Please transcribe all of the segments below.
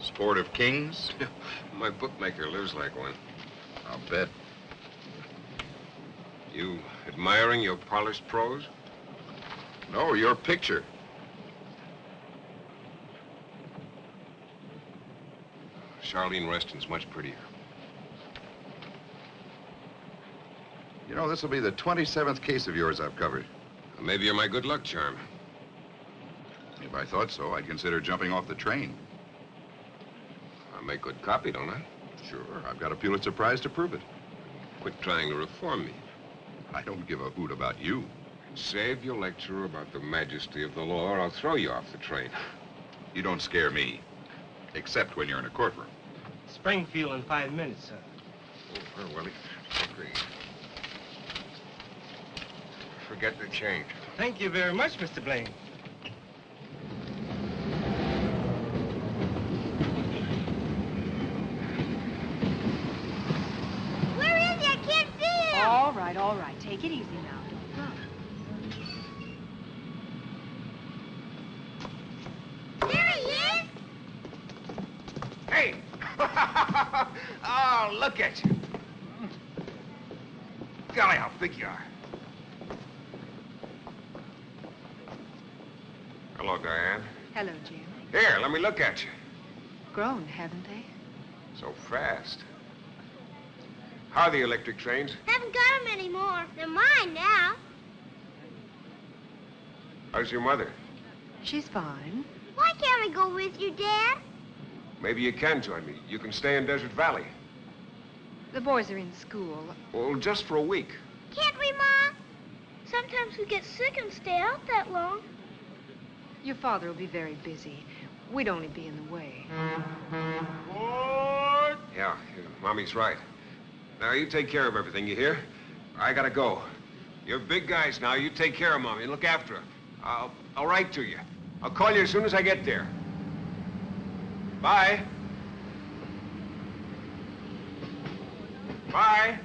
Sport of kings? My bookmaker lives like one. I'll bet. You admiring your polished prose? No, your picture. Charlene Reston's much prettier. You know, this will be the 27th case of yours I've covered. Maybe you're my good luck charm. If I thought so, I'd consider jumping off the train. I make good copy, don't I? Sure, I've got a Pulitzer Prize to prove it. Quit trying to reform me. I don't give a hoot about you. Save your lecture about the majesty of the law, or I'll throw you off the train. You don't scare me, except when you're in a courtroom. Springfield in 5 minutes, sir. Oh, well, Willie. Okay. Forget the change. Thank you very much, Mr. Blaine. Where is he? I can't see him. All right. Take it easy now. Don't run. There he is. Hey! Oh, look at you. Golly, how big you are. Hello, Diane. Hello, Jim. Here, let me look at you. Grown, haven't they? So fast. How are the electric trains? Haven't got them anymore. They're mine now. How's your mother? She's fine. Why can't I go with you, Dad? Maybe you can join me. You can stay in Desert Valley. The boys are in school. Well, just for a week. Can't we, Ma? Sometimes we get sick and stay out that long. Your father will be very busy. We'd only be in the way. Yeah, Mommy's right. Now, you take care of everything, you hear? I gotta go. You're big guys now. You take care of Mommy and look after her. I'll write to you. I'll call you as soon as I get there. Bye. Bye.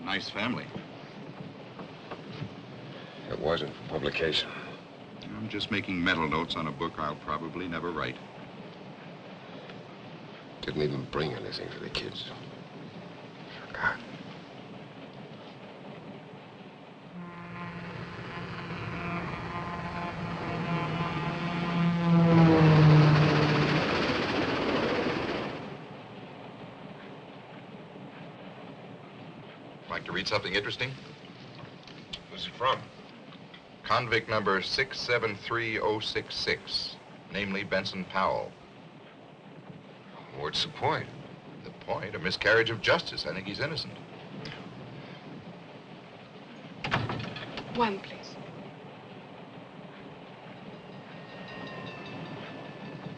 Nice family. It wasn't for publication. I'm just making mental notes on a book I'll probably never write. Didn't even bring anything for the kids. Forgot. Like to read something interesting? Who's it from? Convict number 673066, namely Benson Powell. What's the point? The point? A miscarriage of justice. I think he's innocent. One, please.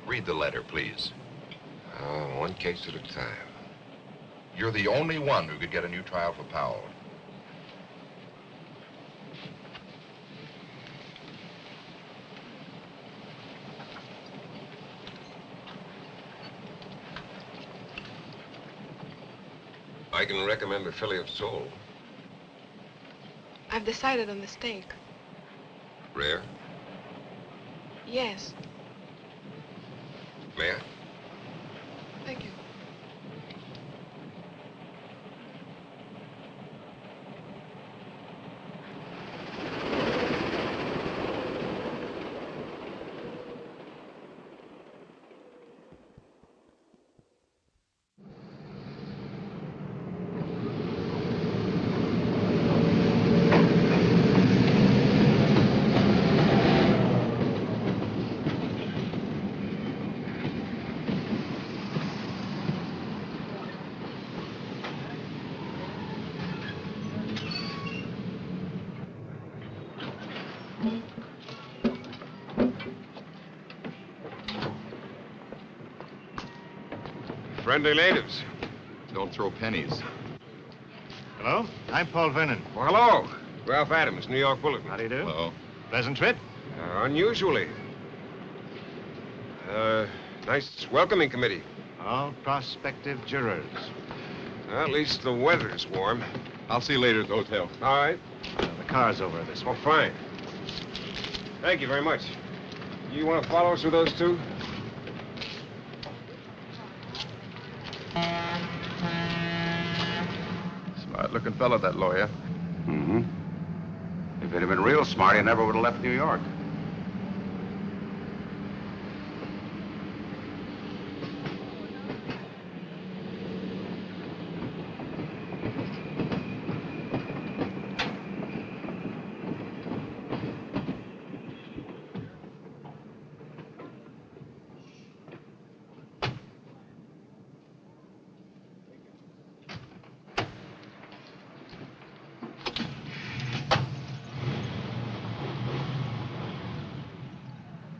Read the letter, please. Oh, one case at a time. You're the only one who could get a new trial for Powell. I can recommend a fillet of sole. I've decided on the steak. Rare? Yes. May I? Thank you. Friendly natives. Don't throw pennies. Hello? I'm Paul Vernon. Well, hello. Ralph Adams, New York Bulletin. How do you do? Hello. Pleasant trip? Unusually. Nice welcoming committee. All prospective jurors. Well, at least the weather's warm. I'll see you later at the hotel. All right. The car's over this way. Oh, fine. Thank you very much. You want to follow us with those two? Smart-looking fellow, that lawyer. Mm-hmm. If it had been real smart, he never would have left New York.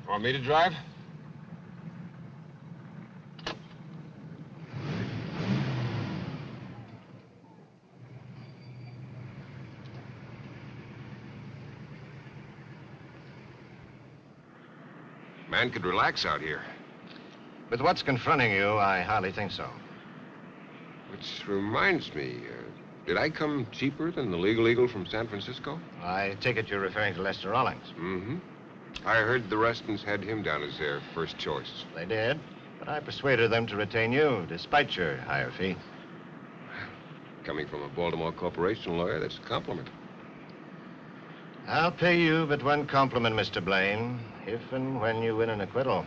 Want me to drive? Man could relax out here. With what's confronting you, I hardly think so. Which reminds me, did I come cheaper than the Legal Eagle from San Francisco? I take it you're referring to Lester Rawlings. Mm-hmm. I heard the Restons had him down as their first choice. They did, but I persuaded them to retain you, despite your higher fee. Coming from a Baltimore corporation lawyer, that's a compliment. I'll pay you but one compliment, Mr. Blaine, if and when you win an acquittal.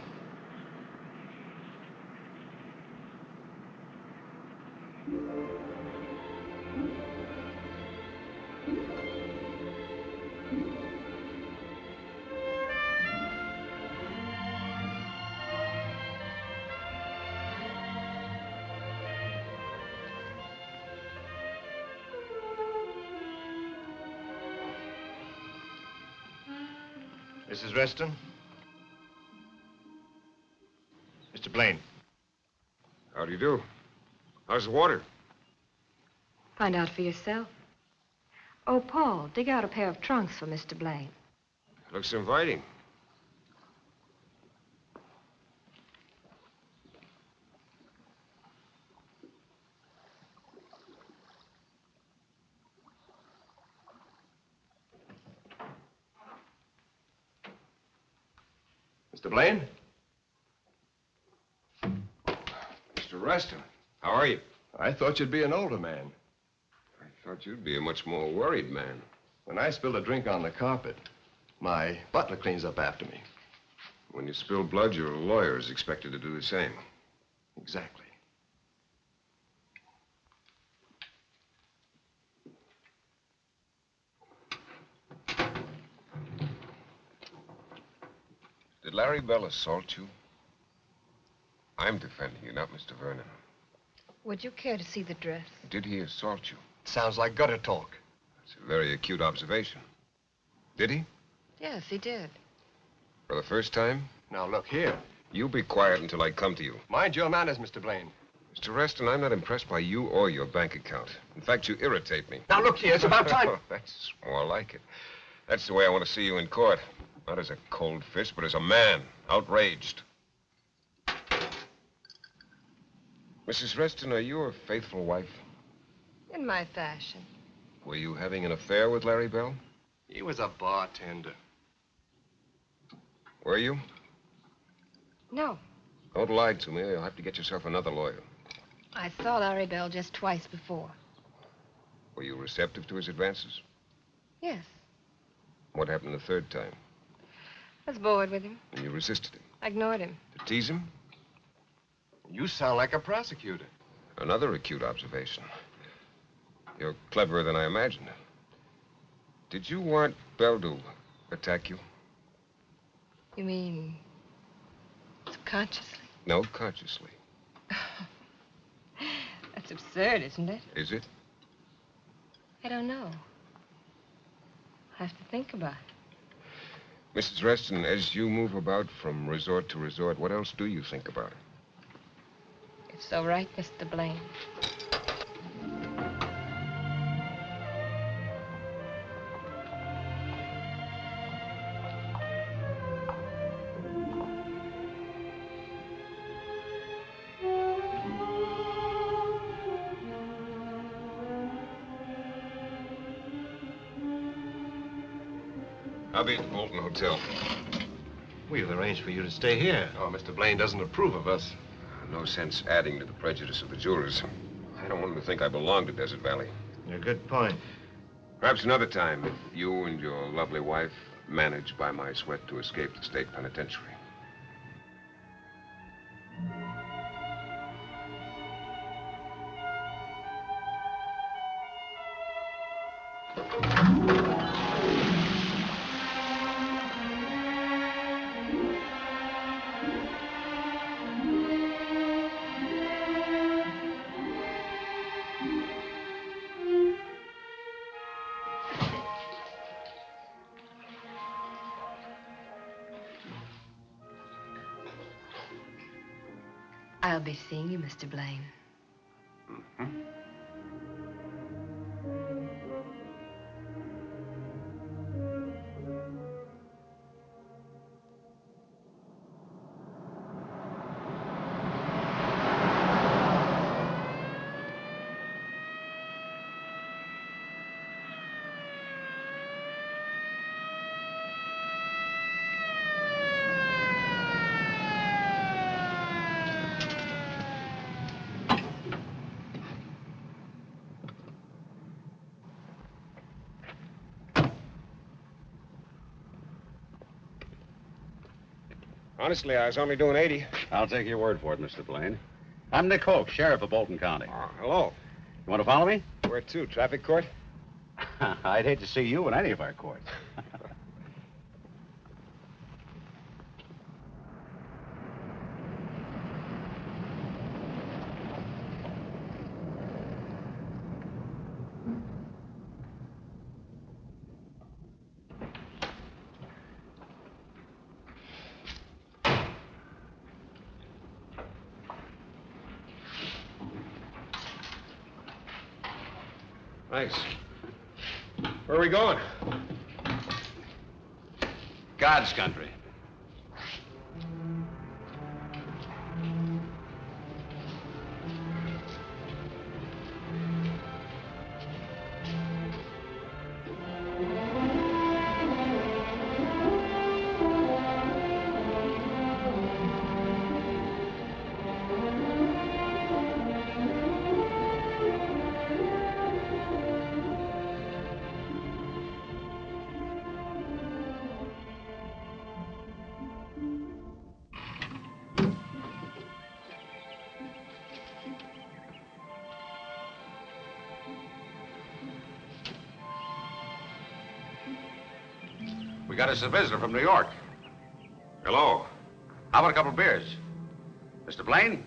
Mrs. Reston? Mr. Blaine. How do you do? How's the water? Find out for yourself. Oh, Paul, dig out a pair of trunks for Mr. Blaine. Looks inviting. Mr. Blaine? Mr. Reston, how are you? I thought you'd be an older man. I thought you'd be a much more worried man. When I spilled a drink on the carpet, my butler cleans up after me. When you spill blood, your lawyer is expected to do the same. Exactly. Did Larry Bell assault you? I'm defending you, not Mr. Vernon. Would you care to see the dress? Did he assault you? Sounds like gutter talk. That's a very acute observation. Did he? Yes, he did. For the first time? Now, look here. You be quiet until I come to you. Mind your manners, Mr. Blaine. Mr. Reston, I'm not impressed by you or your bank account. In fact, you irritate me. Now, look here. It's about time. That's more like it. That's the way I want to see you in court. Not as a cold fist, but as a man, outraged. Mrs. Reston, are you a faithful wife? In my fashion. Were you having an affair with Larry Bell? He was a bartender. Were you? No. Don't lie to me, or you'll have to get yourself another lawyer. I saw Larry Bell just twice before. Were you receptive to his advances? Yes. What happened the third time? I was bored with him. And you resisted him? I ignored him. To tease him? You sound like a prosecutor. Another acute observation. You're cleverer than I imagined. Did you want Bell to attack you? You mean subconsciously? No, consciously. That's absurd, isn't it? Is it? I don't know. I have to think about it. Mrs. Reston, as you move about from resort to resort, what else do you think about? It's so right, Mr. Blaine. I'll be at the Bolton Hotel. We've arranged for you to stay here. Oh, Mr. Blaine doesn't approve of us. No sense adding to the prejudice of the jurors. I don't want them to think I belong to Desert Valley. A good point. Perhaps another time, if you and your lovely wife manage by my sweat to escape the state penitentiary. I'll be seeing you, Mr. Blaine. Mm-hmm. Honestly, I was only doing 80. I'll take your word for it, Mr. Blaine. I'm Nick Hoke, sheriff of Bolton County. Hello. You want to follow me? Where to? Traffic court? I'd hate to see you in any of our courts. Thanks. Where are we going? God's country. We got us a visitor from New York. Hello. How about a couple of beers? Mr. Blaine?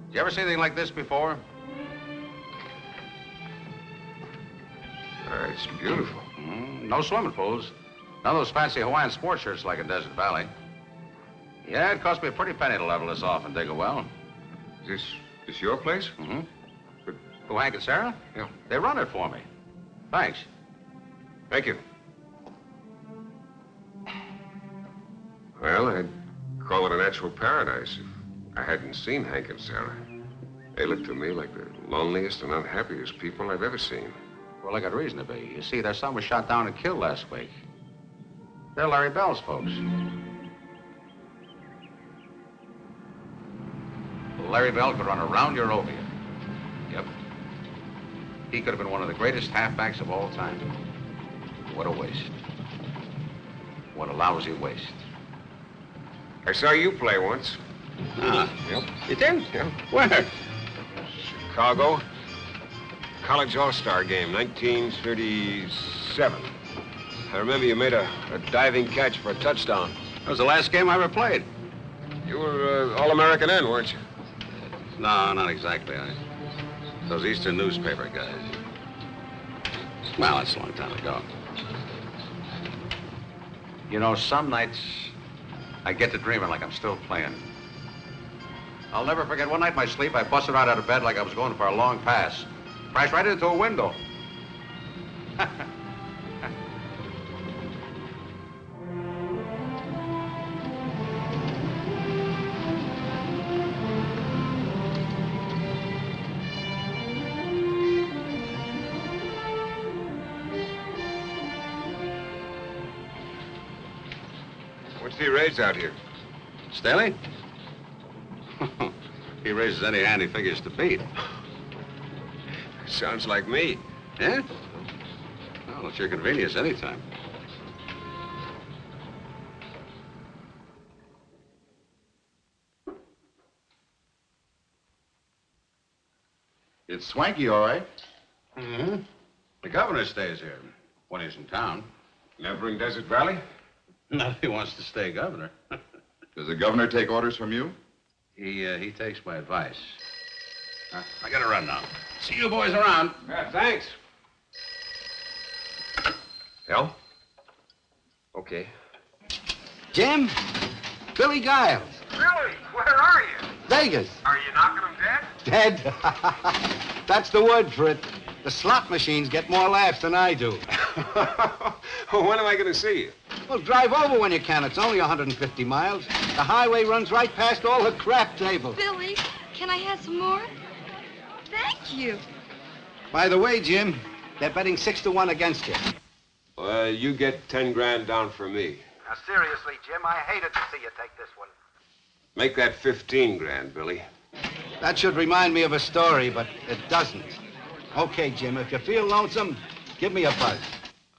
Did you ever see anything like this before? It's beautiful. No swimming pools. None of those fancy Hawaiian sports shirts like in Desert Valley. Yeah, it cost me a pretty penny to level this off and dig a well. Is this your place? Mm-hmm. Who, Hank and Sarah? Yeah. They run it for me. Thanks. Thank you. Well, I'd call it a natural paradise if I hadn't seen Hank and Sarah. They look to me like the loneliest and unhappiest people I've ever seen. Well, they got reason to be. You see, their son was shot down and killed last week. They're Larry Bell's folks. Larry Bell could run a round Eurovia. Yep. He could have been one of the greatest halfbacks of all time. What a waste. What a lousy waste. I saw you play once. Yep. You did? Yeah. Where? Chicago. College All-Star game, 1937. I remember you made a diving catch for a touchdown. That was the last game I ever played. You were All-American then, weren't you? No, not exactly. Those Eastern newspaper guys. Well, that's a long time ago. You know, some nights I get to dreaming like I'm still playing. I'll never forget one night in my sleep, I busted right out of bed like I was going for a long pass. Crashed right into a window. What's he raise out here? Staley? He raises any hand he figures to beat. Sounds like me. Yeah? Well, it's your convenience anytime. It's swanky, all right. Mm-hmm. The governor stays here when he's in town. Never in Desert Valley? Not if he wants to stay governor. Does the governor take orders from you? He takes my advice. I gotta run now. See you boys around. Yeah, thanks. Hell? Okay. Jim? Billy Giles. Billy, where are you? Vegas. Are you knocking them dead? Dead? That's the word for it. The slot machines get more laughs than I do. When am I going to see you? Well, drive over when you can. It's only 150 miles. The highway runs right past all the crap tables. Billy, can I have some more? Thank you. By the way, Jim, they're betting 6-1 against you. You get 10 grand down for me. Now, seriously, Jim, I hated to see you take this one. Make that 15 grand, Billy. That should remind me of a story, but it doesn't. Okay, Jim, if you feel lonesome, give me a buzz.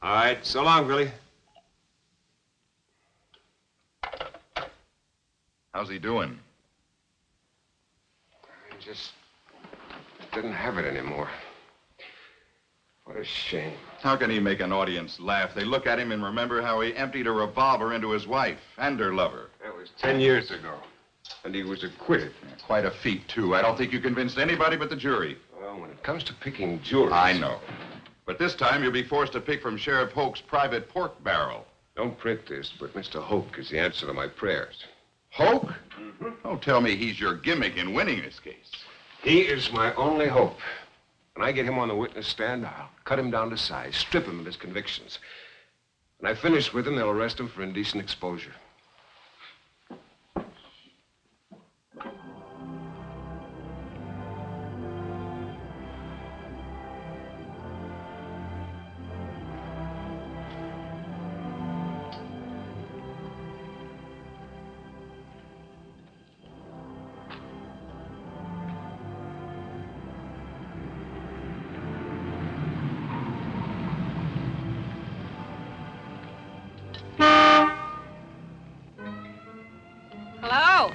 All right, so long, Billy. How's he doing? He just didn't have it anymore. What a shame. How can he make an audience laugh? They look at him and remember how he emptied a revolver into his wife and her lover. That was 10 years ago, and he was acquitted. Yeah, quite a feat, too. I don't think you convinced anybody but the jury. Well, when it comes to picking jurors... I know. But this time you'll be forced to pick from Sheriff Hoke's private pork barrel. Don't print this, but Mr. Hoke is the answer to my prayers. Hoke? Don't tell me he's your gimmick in winning this case. He is my only hope. When I get him on the witness stand, I'll cut him down to size, strip him of his convictions. When I finish with him, they'll arrest him for indecent exposure. Hello?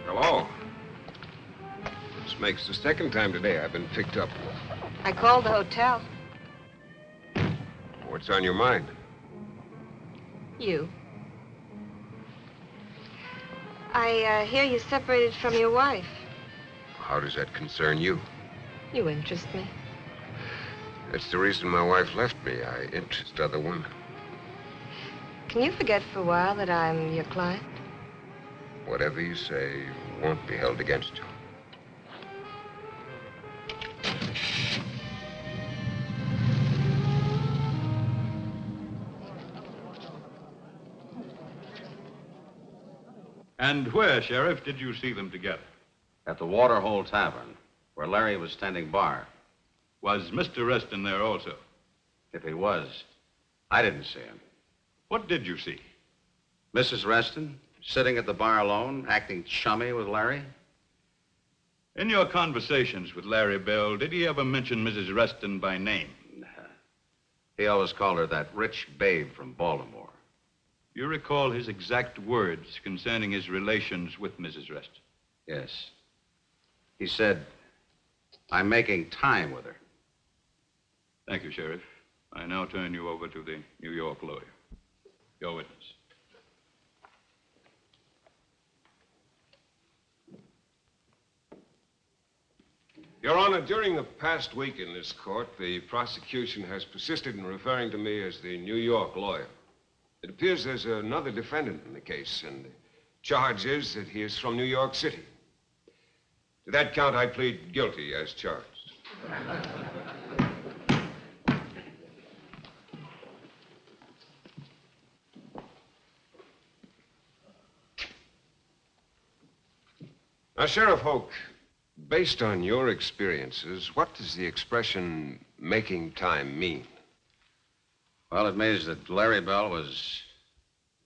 Hello. This makes the second time today I've been picked up. I called the hotel. What's on your mind? You. I hear you separated from your wife. How does that concern you? You interest me. That's the reason my wife left me. I interest other women. Can you forget for a while that I'm your client? Whatever you say won't be held against you. And where, Sheriff, did you see them together? At the Waterhole Tavern, where Larry was tending bar. Was Mr. Reston there also? If he was, I didn't see him. What did you see? Mrs. Reston, sitting at the bar alone, acting chummy with Larry. In your conversations with Larry Bell, did he ever mention Mrs. Reston by name? He always called her that rich babe from Baltimore. You recall his exact words concerning his relations with Mrs. Reston? Yes. He said, I'm making time with her. Thank you, Sheriff. I now turn you over to the New York lawyer. Your witness. Your Honor, during the past week in this court, the prosecution has persisted in referring to me as the New York lawyer. It appears there's another defendant in the case, and the charge is that he is from New York City. To that count, I plead guilty as charged. Now, Sheriff Hoke, based on your experiences, what does the expression making time mean? Well, it means that Larry Bell was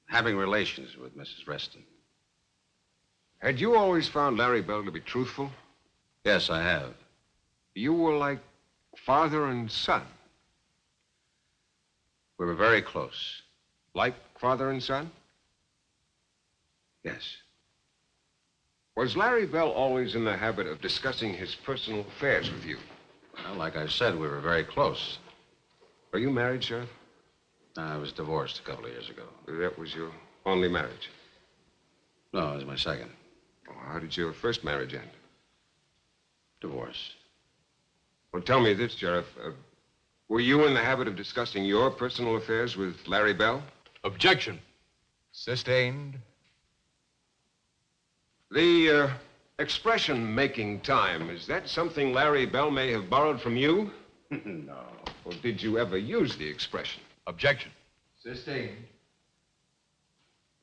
having relations with Mrs. Reston. Had you always found Larry Bell to be truthful? Yes, I have. You were like father and son. We were very close. Like father and son? Yes. Was Larry Bell always in the habit of discussing his personal affairs with you? Well, like I said, we were very close. Are you married, Sheriff? I was divorced a couple of years ago. That was your only marriage? No, it was my second. Well, how did your first marriage end? Divorce. Well, tell me this, Sheriff. Were you in the habit of discussing your personal affairs with Larry Bell? Objection. Sustained. The expression making time, is that something Larry Bell may have borrowed from you? No. Or did you ever use the expression? Objection. Sustained.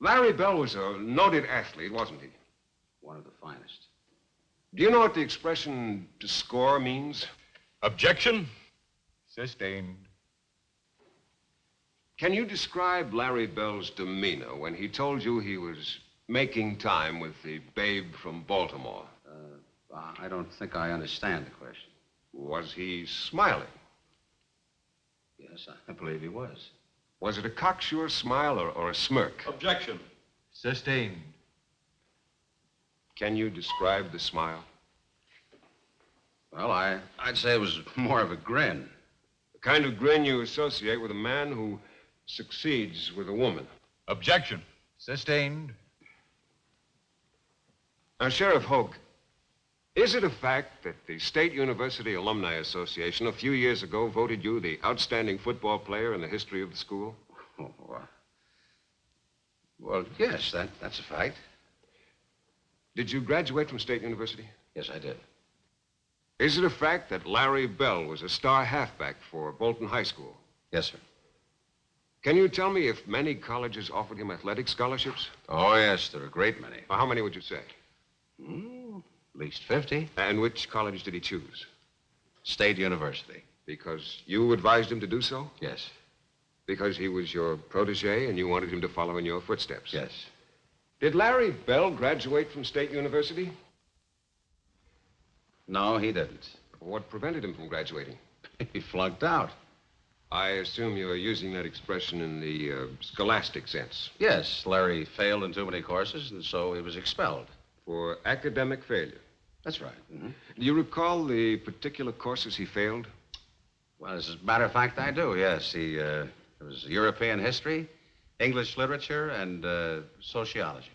Larry Bell was a noted athlete, wasn't he? One of the finest. Do you know what the expression to score means? Objection. Sustained. Can you describe Larry Bell's demeanor when he told you he was making time with the babe from Baltimore? I don't think I understand the question. Was he smiling? Yes, I believe he was. Was it a cocksure smile or a smirk? Objection. Sustained. Can you describe the smile? Well, I'd say it was more of a grin. The kind of grin you associate with a man who succeeds with a woman. Objection. Sustained. Now, Sheriff Hoke, is it a fact that the State University Alumni Association a few years ago voted you the outstanding football player in the history of the school? Well, yes, that's a fact. Did you graduate from State University? Yes, I did. Is it a fact that Larry Bell was a star halfback for Bolton High School? Yes, sir. Can you tell me if many colleges offered him athletic scholarships? Oh, yes, there are a great many. Well, how many would you say? At least 50. And which college did he choose? State University. Because you advised him to do so? Yes. Because he was your protege and you wanted him to follow in your footsteps? Yes. Did Larry Bell graduate from State University? No, he didn't. What prevented him from graduating? He flunked out. I assume you are using that expression in the scholastic sense. Yes, Larry failed in too many courses, and so he was expelled. For academic failure? That's right. Mm-hmm. Do you recall the particular courses he failed? Well, as a matter of fact, I do, yes. It was European history, English literature, and sociology.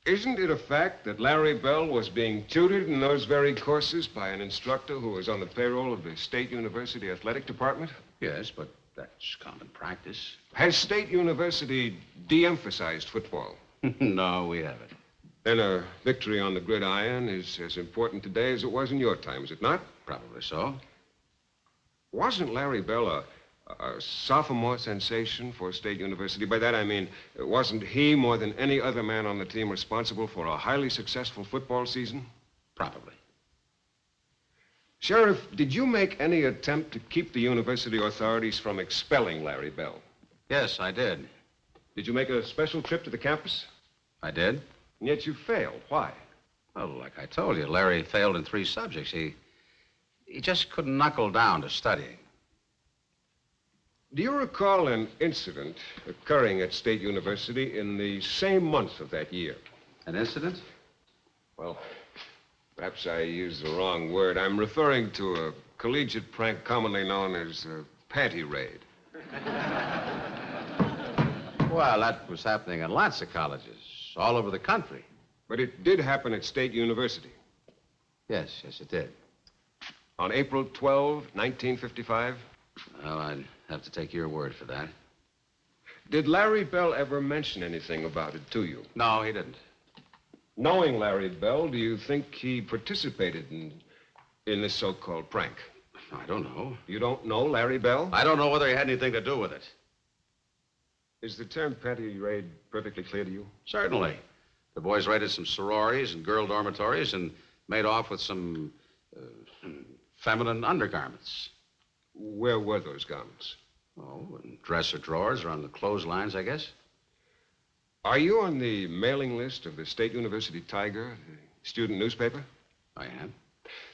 Isn't it a fact that Larry Bell was being tutored in those very courses by an instructor who was on the payroll of the State University Athletic Department? Yes, but that's common practice. Has State University de-emphasized football? No, we haven't. Then a victory on the gridiron is as important today as it was in your time, is it not? Probably so. Wasn't Larry Bell a sophomore sensation for State University? By that I mean, wasn't he, more than any other man on the team, responsible for a highly successful football season? Probably. Sheriff, did you make any attempt to keep the university authorities from expelling Larry Bell? Yes, I did. Did you make a special trip to the campus? I did. And yet you failed. Why? Well, like I told you, Larry failed in 3 subjects. He just couldn't knuckle down to studying. Do you recall an incident occurring at State University in the same month of that year? An incident? Well, perhaps I used the wrong word. I'm referring to a collegiate prank commonly known as a panty raid. Well, that was happening in lots of colleges, all over the country. But it did happen at State University. Yes, it did. On April 12, 1955? Well, I'd have to take your word for that. Did Larry Bell ever mention anything about it to you? No, he didn't. Knowing Larry Bell, do you think he participated in this so-called prank? I don't know. You don't know Larry Bell? I don't know whether he had anything to do with it. Is the term panty raid perfectly clear to you? Certainly. The boys raided some sororities and girl dormitories and made off with some feminine undergarments. Where were those garments? Oh, in dresser drawers or on the clotheslines, I guess. Are you on the mailing list of the State University Tiger, the student newspaper? I am.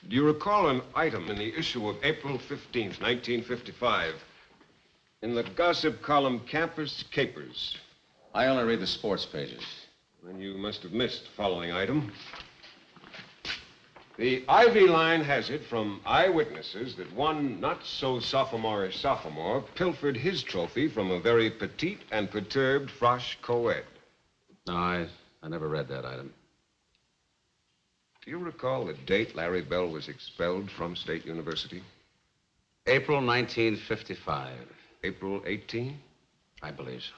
Do you recall an item in the issue of April 15th, 1955, in the gossip column Campus Capers? I only read the sports pages. Then you must have missed the following item. The Ivy Line has it from eyewitnesses that one not-so-sophomore-ish sophomore pilfered his trophy from a very petite and perturbed frosh co-ed. No, I never read that item. Do you recall the date Larry Bell was expelled from State University? April 1955. April 18? I believe so.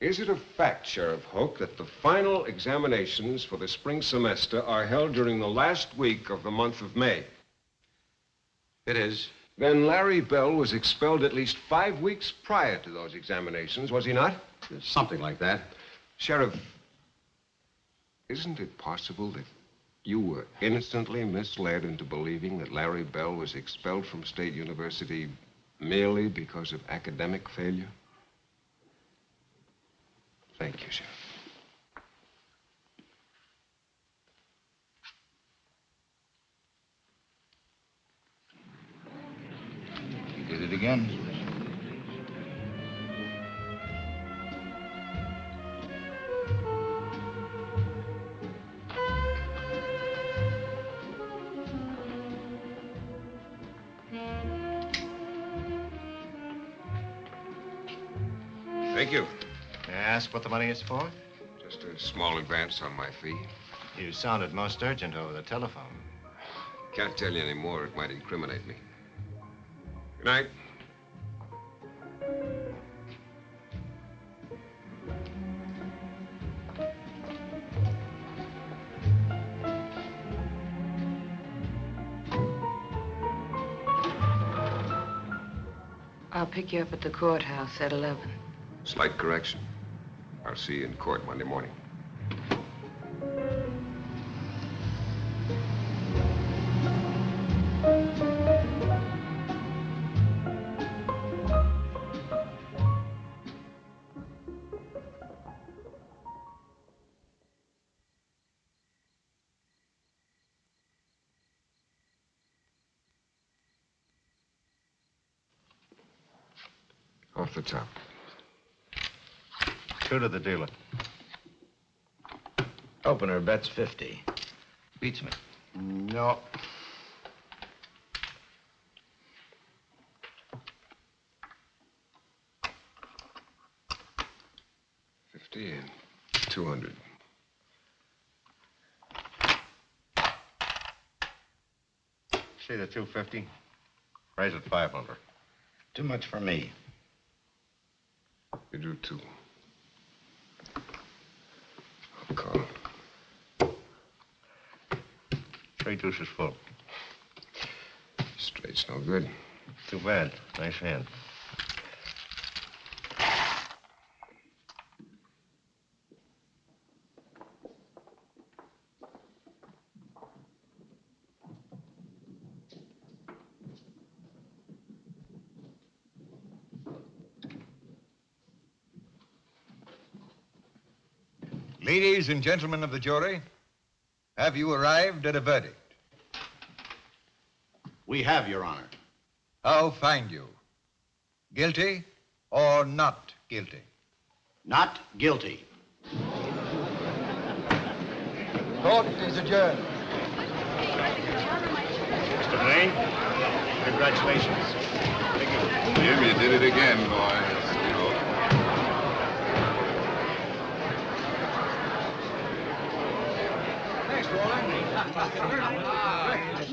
Is it a fact, Sheriff Hoke, that the final examinations for the spring semester are held during the last week of the month of May? It is. Then Larry Bell was expelled at least 5 weeks prior to those examinations, was he not? Something like that. Sheriff, isn't it possible that you were innocently misled into believing that Larry Bell was expelled from State University merely because of academic failure? Thank you, Sheriff. You did it again. Thank you. May I ask what the money is for? Just a small advance on my fee. You sounded most urgent over the telephone. Can't tell you any more. It might incriminate me. Good night. I'll pick you up at the courthouse at 11. Slight correction. I'll see you in court Monday morning. Off the top. 2 to the dealer. Opener bets 50. Beats me. No. $50 and $200. See the 250? Raise it 500. Too much for me. You do too. I'll call. 3 deuces full. Straight's no good. Too bad. Nice hand. Ladies and gentlemen of the jury, have you arrived at a verdict? We have, Your Honor. How find you? Guilty or not guilty? Not guilty. Court is adjourned. Mr. Blaine, congratulations. Jim, you did it again, boy.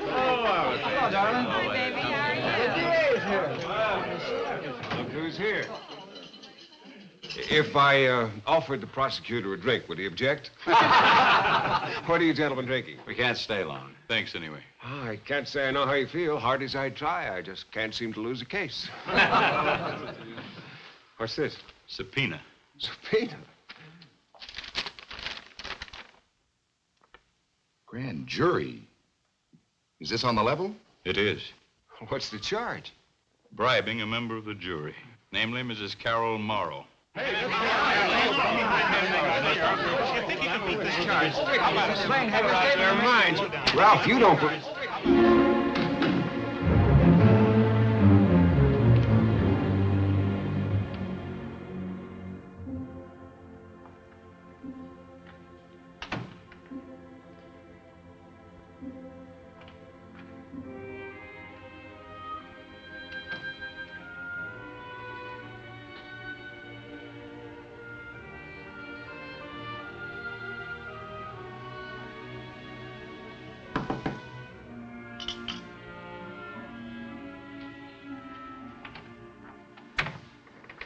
Hello, darling. Hi, baby. How are you? Look who's here. If I offered the prosecutor a drink, would he object? What are you gentlemen drinking? We can't stay long. Thanks anyway. Oh, I can't say I know how you feel. Hard as I try, I just can't seem to lose a case. What's this? Subpoena. Subpoena? Grand jury? Is this on the level? It is. What's the charge? Bribing a member of the jury, namely Mrs. Carol Morrow. You think you can beat this charge? How about a Crain had out their minds? Ralph, you don't...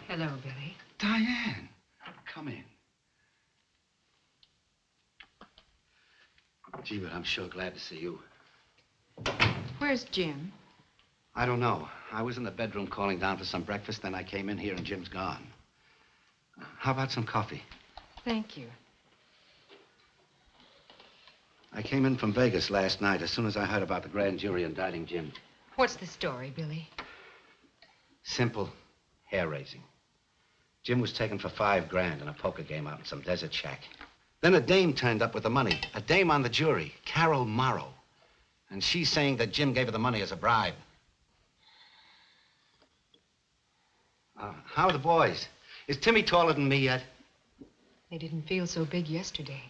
Hello, Billy. Diane, come in. Gee, but I'm sure glad to see you. Where's Jim? I don't know. I was in the bedroom calling down for some breakfast, then I came in here and Jim's gone. How about some coffee? Thank you. I came in from Vegas last night as soon as I heard about the grand jury indicting Jim. What's the story, Billy? Simple, hair-raising. Jim was taken for $5 grand in a poker game out in some desert shack. Then a dame turned up with the money. A dame on the jury, Carol Morrow. And she's saying that Jim gave her the money as a bribe. How are the boys? Is Timmy taller than me yet? They didn't feel so big yesterday.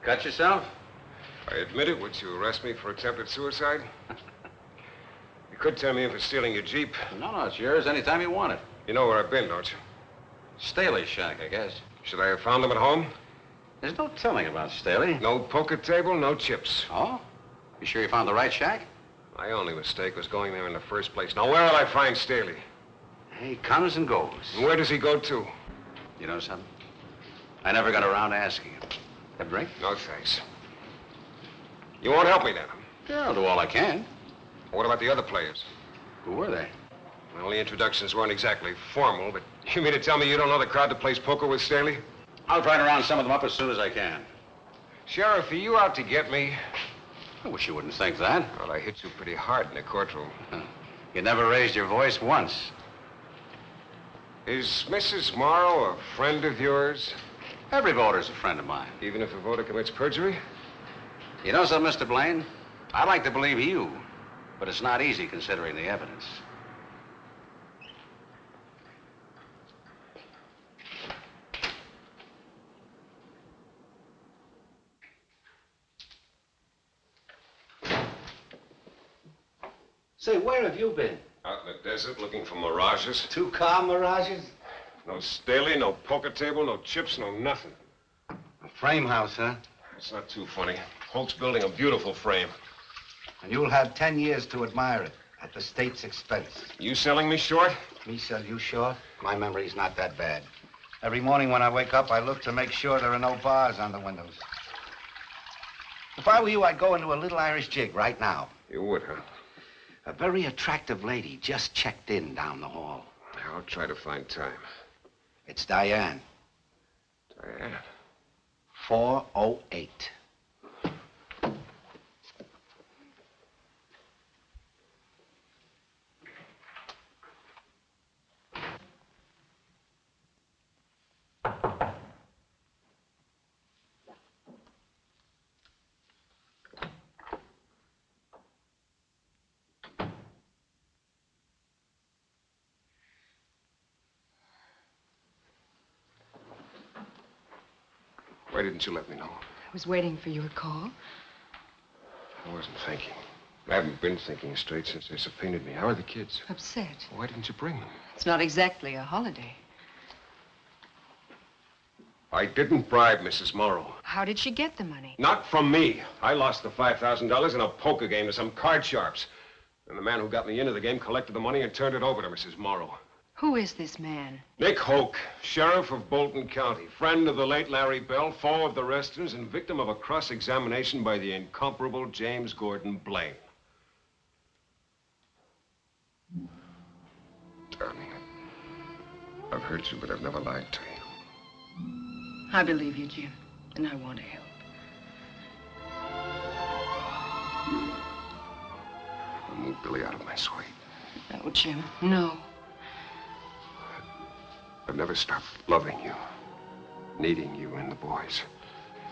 Cut yourself? I admit it. Would you arrest me for attempted suicide? You could tell me for stealing your Jeep. No, it's yours anytime you want it. You know where I've been, don't you? Staley's shack, I guess. Should I have found him at home? There's no telling about Staley. No poker table, no chips. Oh? You sure you found the right shack? My only mistake was going there in the first place. Now, where will I find Staley? He comes and goes. And where does he go to? You know something? I never got around to asking him. Have a drink? No, thanks. You won't help me then? Yeah, I'll do all I can. What about the other players? Who were they? Well, the introductions weren't exactly formal, but you mean to tell me you don't know the crowd that plays poker with Staley? I'll try to round some of them up as soon as I can. Sheriff, are you out to get me? I wish you wouldn't think that. Well, I hit you pretty hard in the courtroom. You never raised your voice once. Is Mrs. Morrow a friend of yours? Every voter's a friend of mine. Even if a voter commits perjury? You know something, Mr. Blaine? I'd like to believe you, but it's not easy considering the evidence. Say, where have you been? Out in the desert looking for mirages. 2-car mirages? No Staley, no poker table, no chips, no nothing. A frame house, huh? It's not too funny. Holt's building a beautiful frame. And you'll have 10 years to admire it at the state's expense. You selling me short? Me sell you short? My memory's not that bad. Every morning when I wake up, I look to make sure there are no bars on the windows. If I were you, I'd go into a little Irish jig right now. You would, huh? A very attractive lady just checked in down the hall. I'll try to find time. It's Diane. Diane? 408. Why didn't you let me know? I was waiting for your call. I wasn't thinking. I haven't been thinking straight since they subpoenaed me. How are the kids? Upset. Why didn't you bring them? It's not exactly a holiday. I didn't bribe Mrs. Morrow. How did she get the money? Not from me. I lost the $5,000 in a poker game to some card sharps. And the man who got me into the game collected the money and turned it over to Mrs. Morrow. Who is this man? Nick Hoke, sheriff of Bolton County, friend of the late Larry Bell, foe of the Restons, and victim of a cross-examination by the incomparable James Gordon Blaine. Darling, I've hurt you, but I've never lied to you. I believe you, Jim, and I want to help. I'll move Billy out of my sight. No, Jim, no. I've never stopped loving you, needing you and the boys.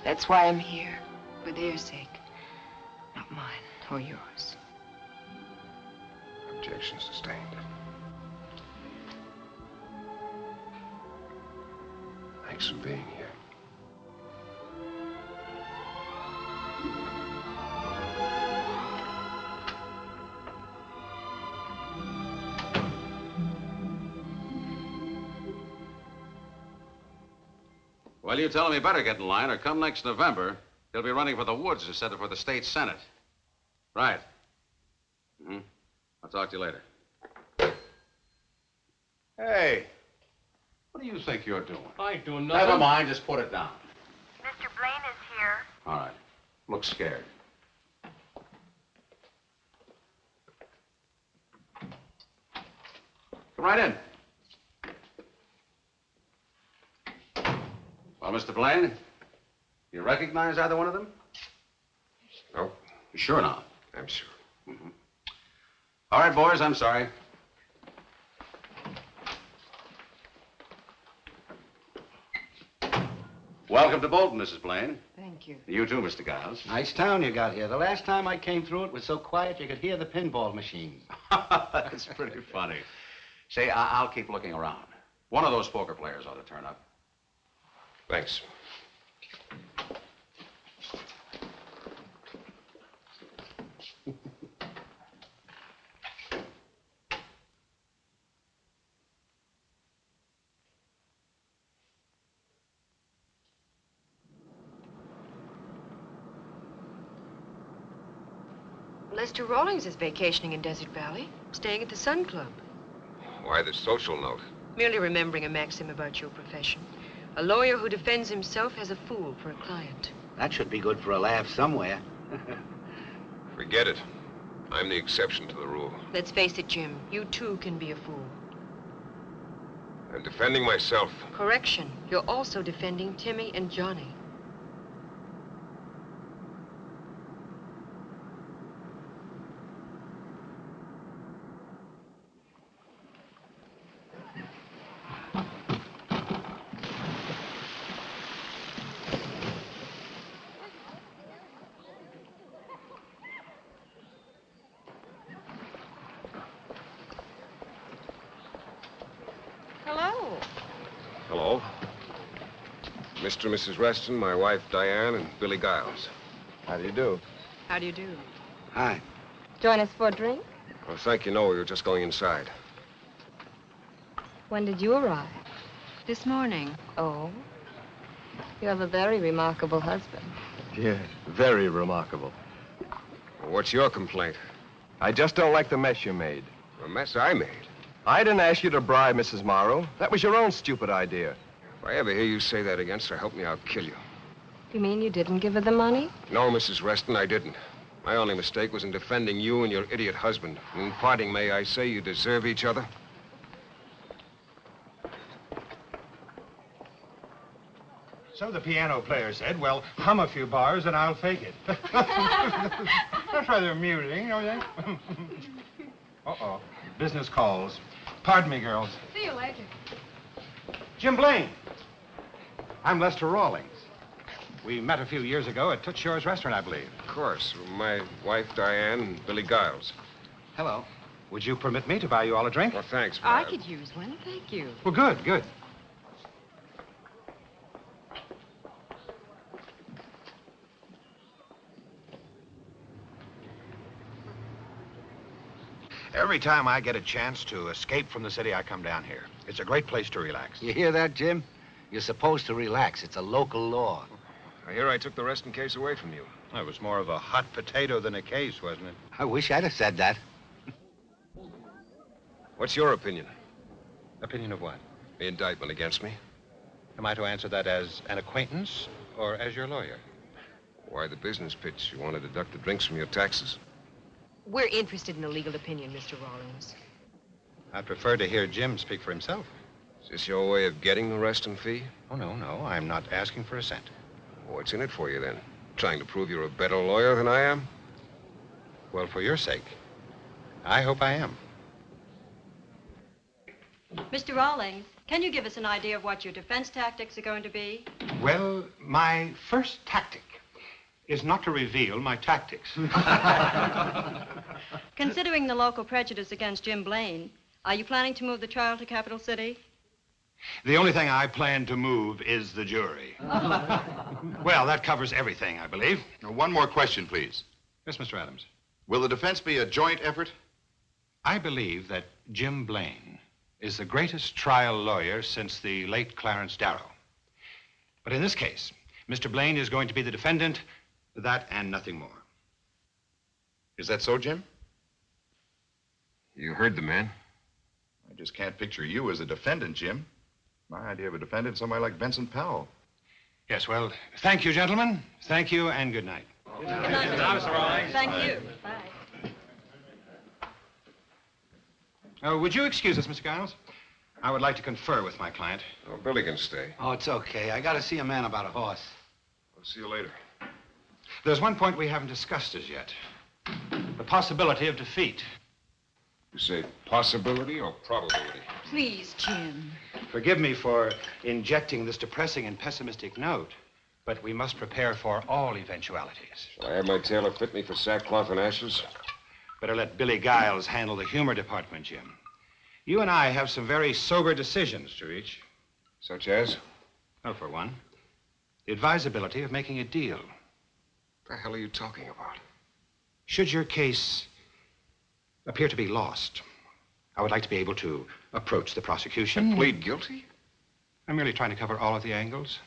That's why I'm here, for their sake, not mine or yours. Objection sustained. Thanks for being here. Well, you tell him he better get in line, or come next November, he'll be running for the Woods instead of for the state Senate. Right. Mm-hmm. I'll talk to you later. Hey, what do you think you're doing? I ain't doing nothing. Never mind, just put it down. Mr. Blaine is here. All right. Look scared. Come right in. Well, Mr. Blaine, you recognize either one of them? No. You sure not? I'm sure. Mm-hmm. All right, boys, I'm sorry. Welcome to Bolton, Mrs. Blaine. Thank you. You too, Mr. Giles. Nice town you got here. The last time I came through, it was so quiet you could hear the pinball machines. That's pretty funny. Say, I'll keep looking around. One of those poker players ought to turn up. Thanks. Lester Rawlings is vacationing in Desert Valley, staying at the Sun Club. Why the social note? Merely remembering a maxim about your profession. A lawyer who defends himself has a fool for a client. That should be good for a laugh somewhere. Forget it. I'm the exception to the rule. Let's face it, Jim. You too can be a fool. I'm defending myself. Correction. You're also defending Timmy and Johnny. Hello. Mr. and Mrs. Reston, my wife, Diane, and Billy Giles. How do you do? How do you do? Hi. Join us for a drink? Well, thank you, no. We were just going inside. When did you arrive? This morning. Oh. You have a very remarkable husband. Yes, very remarkable. Well, what's your complaint? I just don't like the mess you made. A mess I made? I didn't ask you to bribe Mrs. Morrow. That was your own stupid idea. If I ever hear you say that again, so help me, I'll kill you. You mean you didn't give her the money? No, Mrs. Reston, I didn't. My only mistake was in defending you and your idiot husband. In parting, may I say you deserve each other? So the piano player said, well, hum a few bars and I'll fake it. That's rather amusing, don't you think? Uh-oh. Business calls. Pardon me, girls. See you later. Jim Blaine. I'm Lester Rawlings. We met a few years ago at Toots Shor's restaurant, I believe. Of course. My wife, Diane, and Billy Giles. Hello. Would you permit me to buy you all a drink? Well, thanks, I could use one, thank you. Well, good, good. Every time I get a chance to escape from the city, I come down here. It's a great place to relax. You hear that, Jim? You're supposed to relax. It's a local law. I hear I took the Reston case away from you. It was more of a hot potato than a case, wasn't it? I wish I'd have said that. What's your opinion? Opinion of what? The indictment against me. Am I to answer that as an acquaintance or as your lawyer? Why the business pitch? You want to deduct the drinks from your taxes? We're interested in a legal opinion, Mr. Rawlings. I'd prefer to hear Jim speak for himself. Is this your way of getting the Reston fee? Oh, no. I'm not asking for a cent. What's in it for you, then? Trying to prove you're a better lawyer than I am? Well, for your sake, I hope I am. Mr. Rawlings, can you give us an idea of what your defense tactics are going to be? Well, my first tactic is not to reveal my tactics. Considering the local prejudice against Jim Blaine, are you planning to move the trial to Capital City? The only thing I plan to move is the jury. Well, that covers everything, I believe. One more question, please. Yes, Mr. Adams. Will the defense be a joint effort? I believe that Jim Blaine is the greatest trial lawyer since the late Clarence Darrow. But in this case, Mr. Blaine is going to be the defendant, that and nothing more. Is that so, Jim? You heard the man. I just can't picture you as a defendant, Jim. My idea of a defendant is somebody like Benson Powell. Yes, well, thank you, gentlemen. Thank you, and good night. Good night, Mr. Rawlings. Thank you. Bye. Would you excuse us, Mr. Giles? I would like to confer with my client. Oh, Billy can stay. Oh, it's okay. I got to see a man about a horse. I'll see you later. There's one point we haven't discussed as yet. The possibility of defeat. You say possibility or probability? Please, Jim. Forgive me for injecting this depressing and pessimistic note, but we must prepare for all eventualities. Shall I have my tailor fit me for sackcloth and ashes? Better let Billy Giles handle the humor department, Jim. You and I have some very sober decisions to reach. Such as? Well, for one, the advisability of making a deal. What the hell are you talking about? Should your case appear to be lost, I would like to be able to approach the prosecution. And plead guilty? I'm merely trying to cover all of the angles.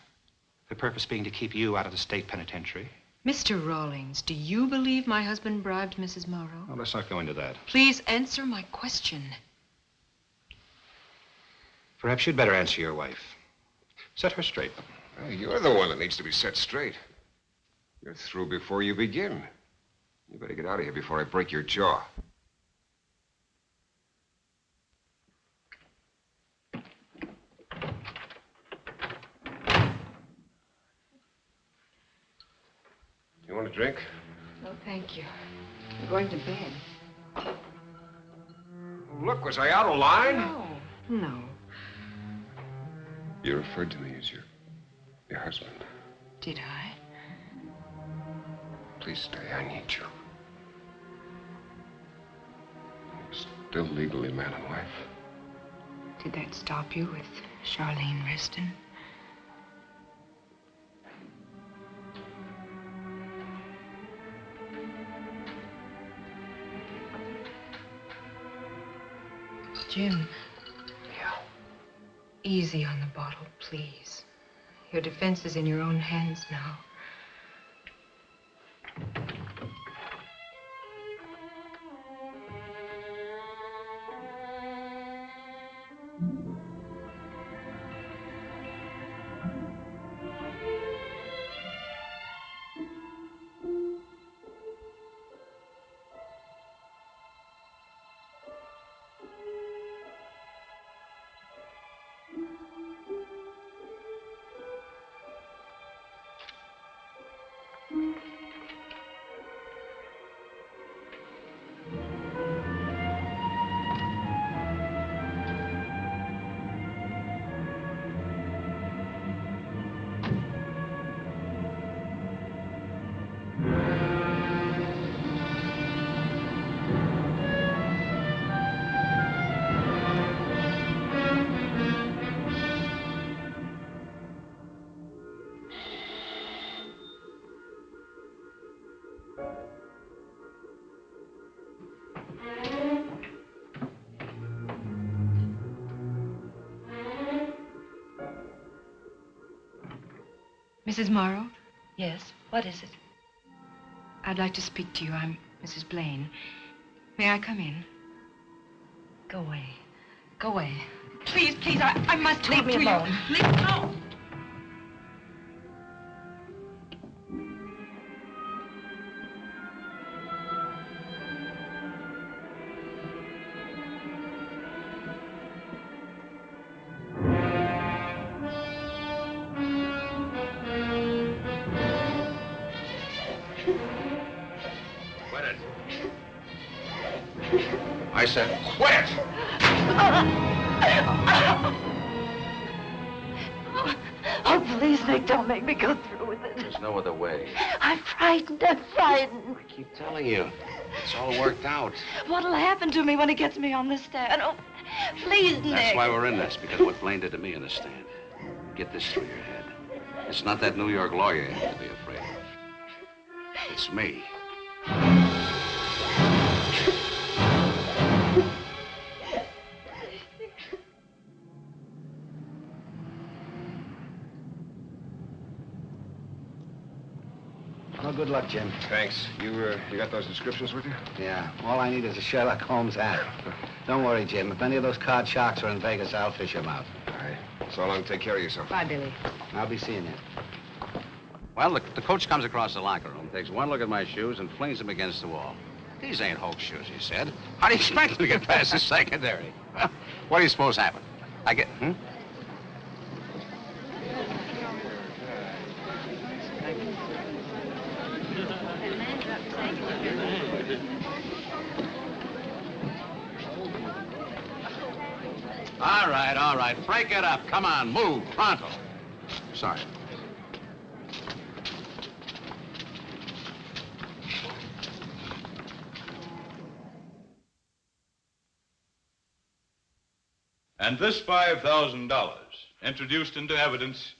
The purpose being to keep you out of the state penitentiary. Mr. Rawlings, do you believe my husband bribed Mrs. Morrow? Well, let's not go into that. Please answer my question. Perhaps you'd better answer your wife. Set her straight. Well, you're the one that needs to be set straight. You're through before you begin. You better get out of here before I break your jaw. You want a drink? No, thank you. I'm going to bed. Look, was I out of line? No. You referred to me as your husband. Did I? Please stay. I need you. We're still legally man and wife. Did that stop you with Charlene Reston? Jim. Yeah. Easy on the bottle, please. Your defense is in your own hands now. Mrs. Morrow? Yes, what is it? I'd like to speak to you. I'm Mrs. Blaine. May I come in? Go away. Go away. Please, please, I must talk Leave me to you. alone. Leave me alone. I said, quit! Oh, please, Nick, don't make me go through with it. There's no other way. I'm frightened. I'm frightened. I keep telling you. It's all worked out. What'll happen to me when he gets me on the stand? Oh, please, Nick. That's why we're in this, because what Blaine did to me in the stand. Get this through your head. It's not that New York lawyer you have to be afraid of. It's me. Well, good luck, Jim. Thanks. You got those descriptions with you? Yeah. All I need is a Sherlock Holmes hat. Don't worry, Jim. If any of those card sharks are in Vegas, I'll fish them out. All right. So long. Take care of yourself. Bye, Billy. I'll be seeing you. Well, the coach comes across the locker room, takes one look at my shoes, and flings them against the wall. These ain't Hulk shoes, he said. How do you expect them to get past the secondary? What do you suppose happened? I get... All right. Break it up. Come on, move. Pronto. Sorry. And this $5,000, introduced into evidence,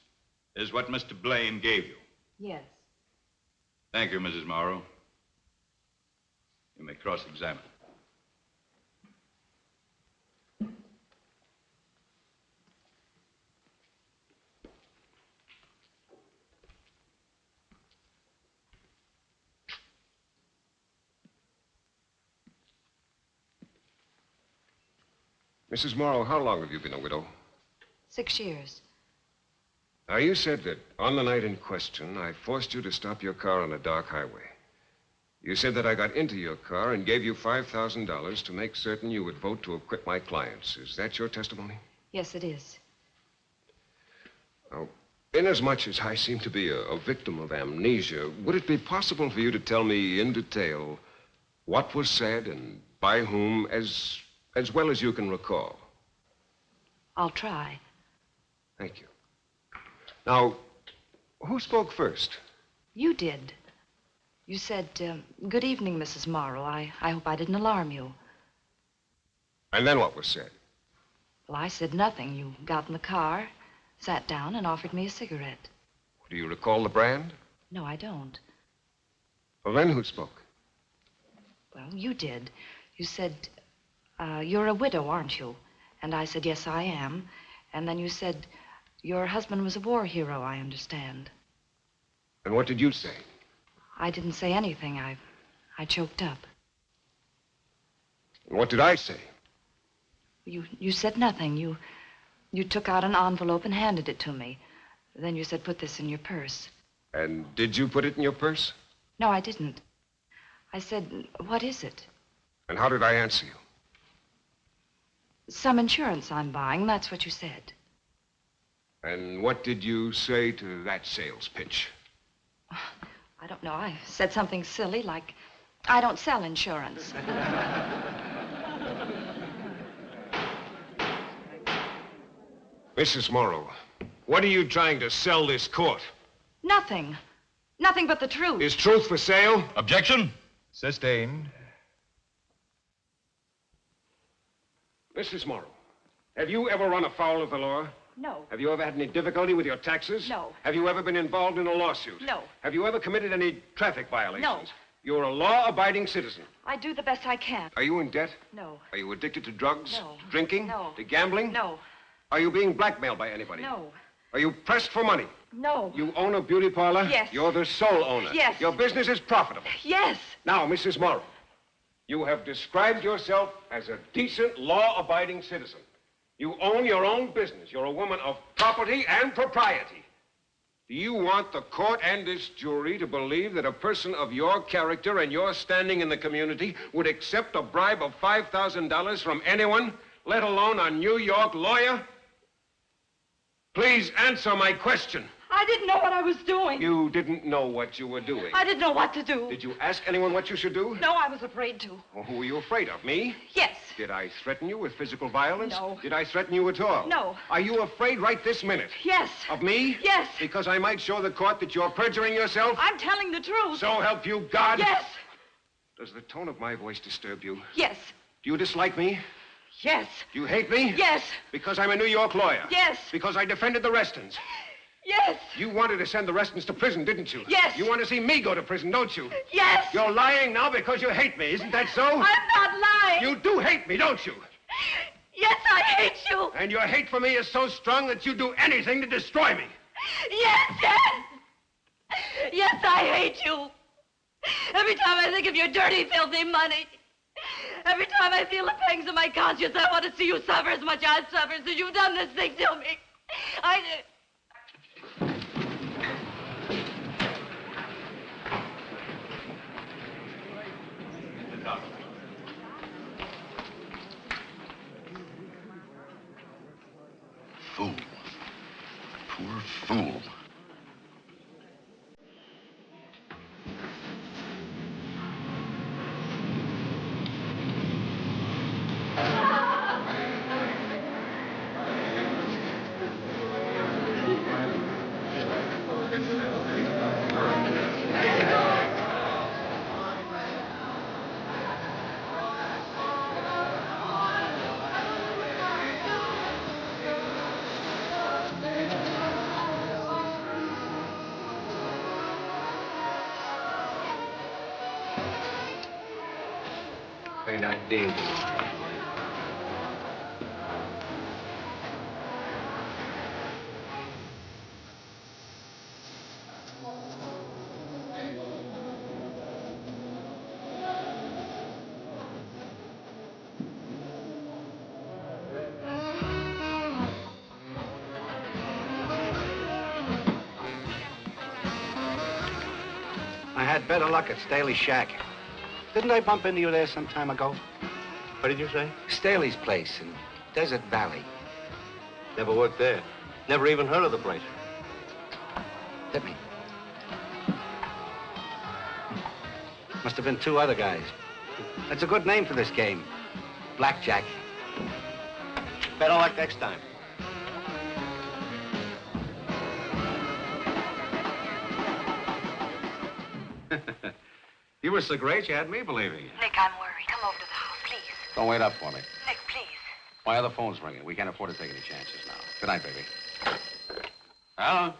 is what Mr. Blaine gave you. Yes. Thank you, Mrs. Morrow. You may cross-examine. Mrs. Morrow, how long have you been a widow? 6 years. Now, you said that on the night in question, I forced you to stop your car on a dark highway. You said that I got into your car and gave you $5,000 to make certain you would vote to acquit my clients. Is that your testimony? Yes, it is. Now, inasmuch as I seem to be a victim of amnesia, would it be possible for you to tell me in detail what was said and by whom, as well as you can recall? I'll try. Thank you. Now, who spoke first? You did. You said, good evening, Mrs. Morrow. I hope I didn't alarm you. And then what was said? Well, I said nothing. You got in the car, sat down, and offered me a cigarette. Do you recall the brand? No, I don't. Well, then who spoke? Well, you did. You said, you're a widow, aren't you? And I said, yes, I am. And then you said, your husband was a war hero, I understand. And what did you say? I didn't say anything. I choked up. And what did I say? You said nothing. You took out an envelope and handed it to me. Then you said, put this in your purse. And did you put it in your purse? No, I didn't. I said, what is it? And how did I answer you? Some insurance I'm buying, that's what you said. And what did you say to that sales pitch? I don't know. I said something silly like, I don't sell insurance. Mrs. Morrow, what are you trying to sell this court? Nothing. Nothing but the truth. Is truth for sale? Objection. Sustained. Mrs. Morrow, have you ever run afoul of the law? No. Have you ever had any difficulty with your taxes? No. Have you ever been involved in a lawsuit? No. Have you ever committed any traffic violations? No. You're a law-abiding citizen. I do the best I can. Are you in debt? No. Are you addicted to drugs? No. To drinking? No. To gambling? No. Are you being blackmailed by anybody? No. Are you pressed for money? No. You own a beauty parlor? Yes. You're the sole owner? Yes. Your business is profitable? Yes. Now, Mrs. Morrow, you have described yourself as a decent, law-abiding citizen. You own your own business. You're a woman of property and propriety. Do you want the court and this jury to believe that a person of your character and your standing in the community would accept a bribe of $5,000 from anyone, let alone a New York lawyer? Please answer my question. I didn't know what I was doing. You didn't know what you were doing. I didn't know what to do. Did you ask anyone what you should do? No, I was afraid to. Well, who were you afraid of? Me? Yes. Did I threaten you with physical violence? No. Did I threaten you at all? No. Are you afraid right this minute? Yes. Of me? Yes. Because I might show the court that you're perjuring yourself? I'm telling the truth. So help you God? Yes. Does the tone of my voice disturb you? Yes. Do you dislike me? Yes. Do you hate me? Yes. Because I'm a New York lawyer? Yes. Because I defended the Restons? Yes. You wanted to send the Restons to prison, didn't you? Yes. You want to see me go to prison, don't you? Yes. You're lying now because you hate me, isn't that so? I'm not lying. You do hate me, don't you? Yes, I hate you. And your hate for me is so strong that you'd do anything to destroy me. Yes, yes. Yes, I hate you. Every time I think of your dirty, filthy money. Every time I feel the pangs of my conscience, I want to see you suffer as much as I suffer, since you've done this thing to me. Fool. Poor fool. Very nice deal. I had better luck at Staley's shack. Didn't I bump into you there some time ago? What did you say? Staley's place in Desert Valley. Never worked there. Never even heard of the place. Hit me. Must have been two other guys. That's a good name for this game. Blackjack. Better luck next time. You were so great, you had me believing you. Nick, I'm worried. Come over to the house, please. Don't wait up for me. Nick, please. My other phone's ringing. We can't afford to take any chances now. Good night, baby. Hello?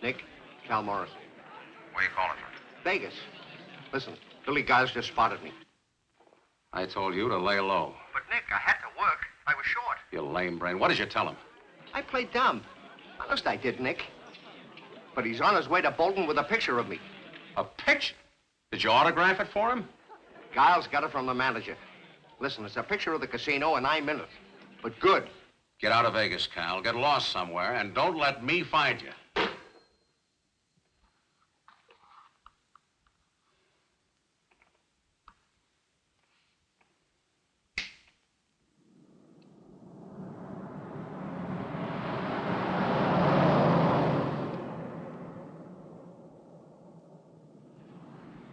Nick, Cal Morris. Where you calling from? Vegas. Listen, Billy Giles just spotted me. I told you to lay low. But, Nick, I had to work. I was short. you lame brain. What did you tell him? I played dumb. Honest, I did, Nick. But he's on his way to Bolton with a picture of me. A picture? Did you autograph it for him? Giles got it from the manager. Listen, it's a picture of the casino, and I'm in it. But good. Get out of Vegas, Cal. Get lost somewhere, and don't let me find you.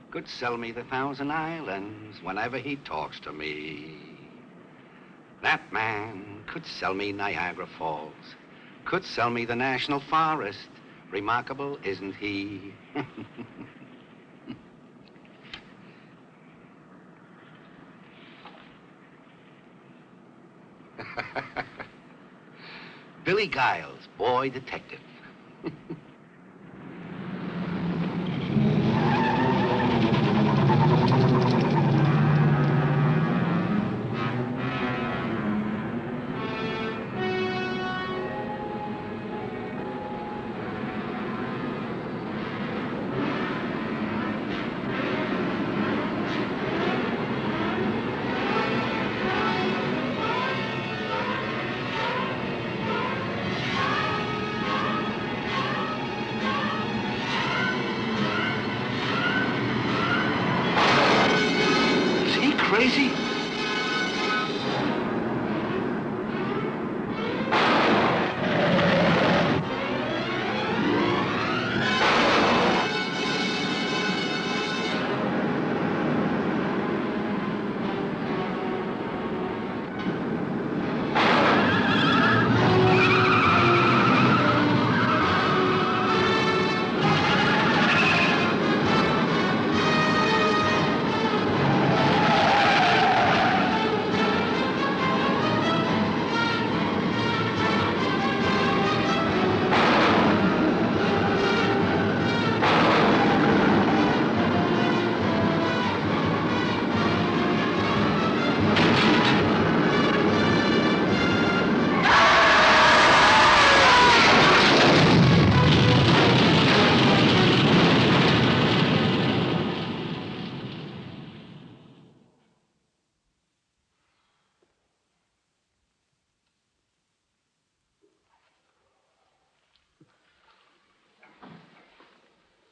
Could sell me the Thousand Islands whenever he talks to me. That man could sell me Niagara Falls, could sell me the National Forest. Remarkable, isn't he? Billy Giles, boy detective. Crazy?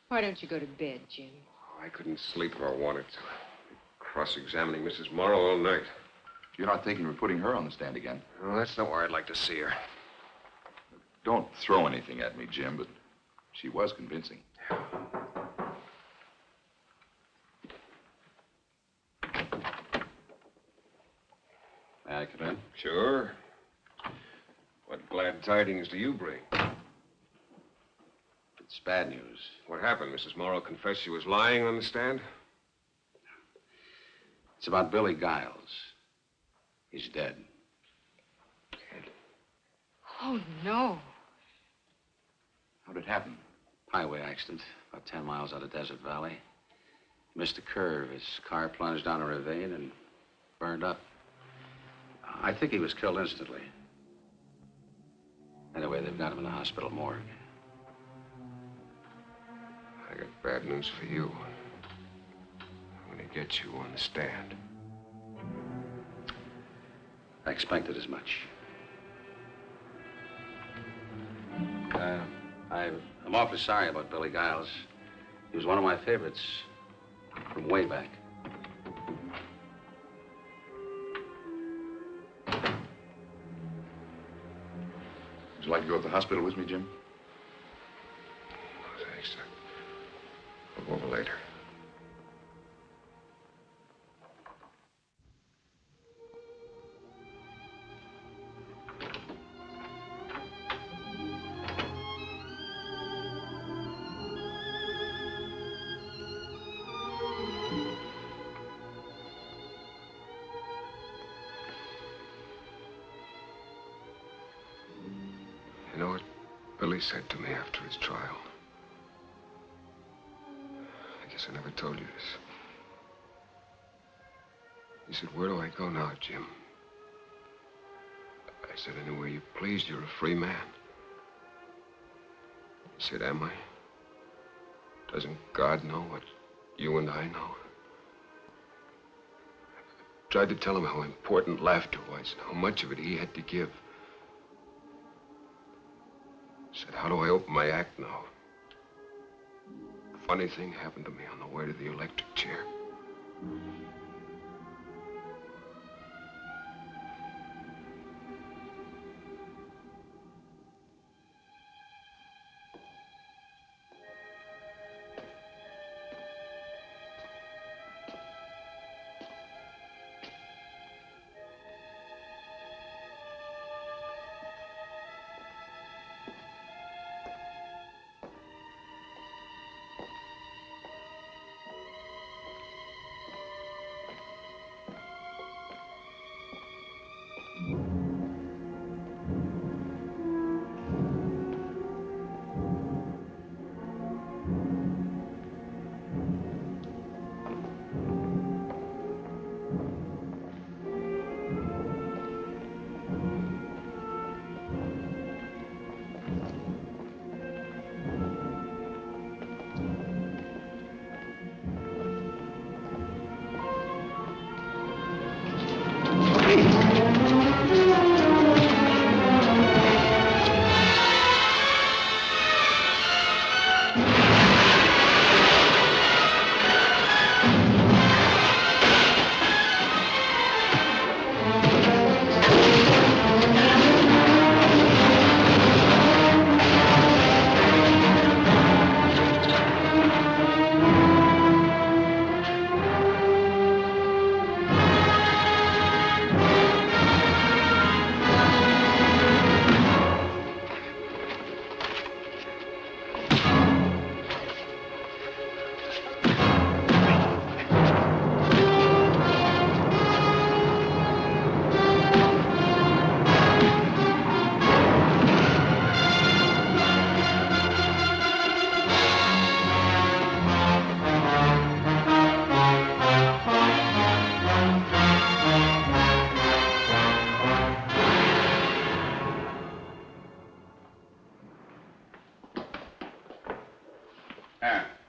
Why don't you go to bed, Jim? Oh, I couldn't sleep if I wanted to. Cross-examining Mrs. Morrow all night. You're not thinking of putting her on the stand again? Well, that's not where I'd like to see her. Don't throw anything at me, Jim, but she was convincing. May I come in? Sure. What glad tidings do you bring? It's bad news. What happened? Mrs. Morrow confessed she was lying on the stand? It's about Billy Giles. He's dead. Oh, no. How'd it happen? Highway accident, about 10 miles out of Desert Valley. Missed a curve. His car plunged down a ravine and burned up. I think he was killed instantly. Anyway, they've got him in the hospital morgue. I got bad news for you. I'm gonna get you on the stand. I expected as much. I'm awfully sorry about Billy Giles. He was one of my favorites from way back. Would you like to go to the hospital with me, Jim? No, thanks. I'll go over later. You know what Billy said to me after his trial? I guess I never told you this. He said, "Where do I go now, Jim? I said, anywhere you please, you're a free man. I said, am I? Doesn't God know what you and I know? I tried to tell him how important laughter was and how much of it he had to give. I said, how do I open my act now? Funny thing happened to me on the way to the electric chair.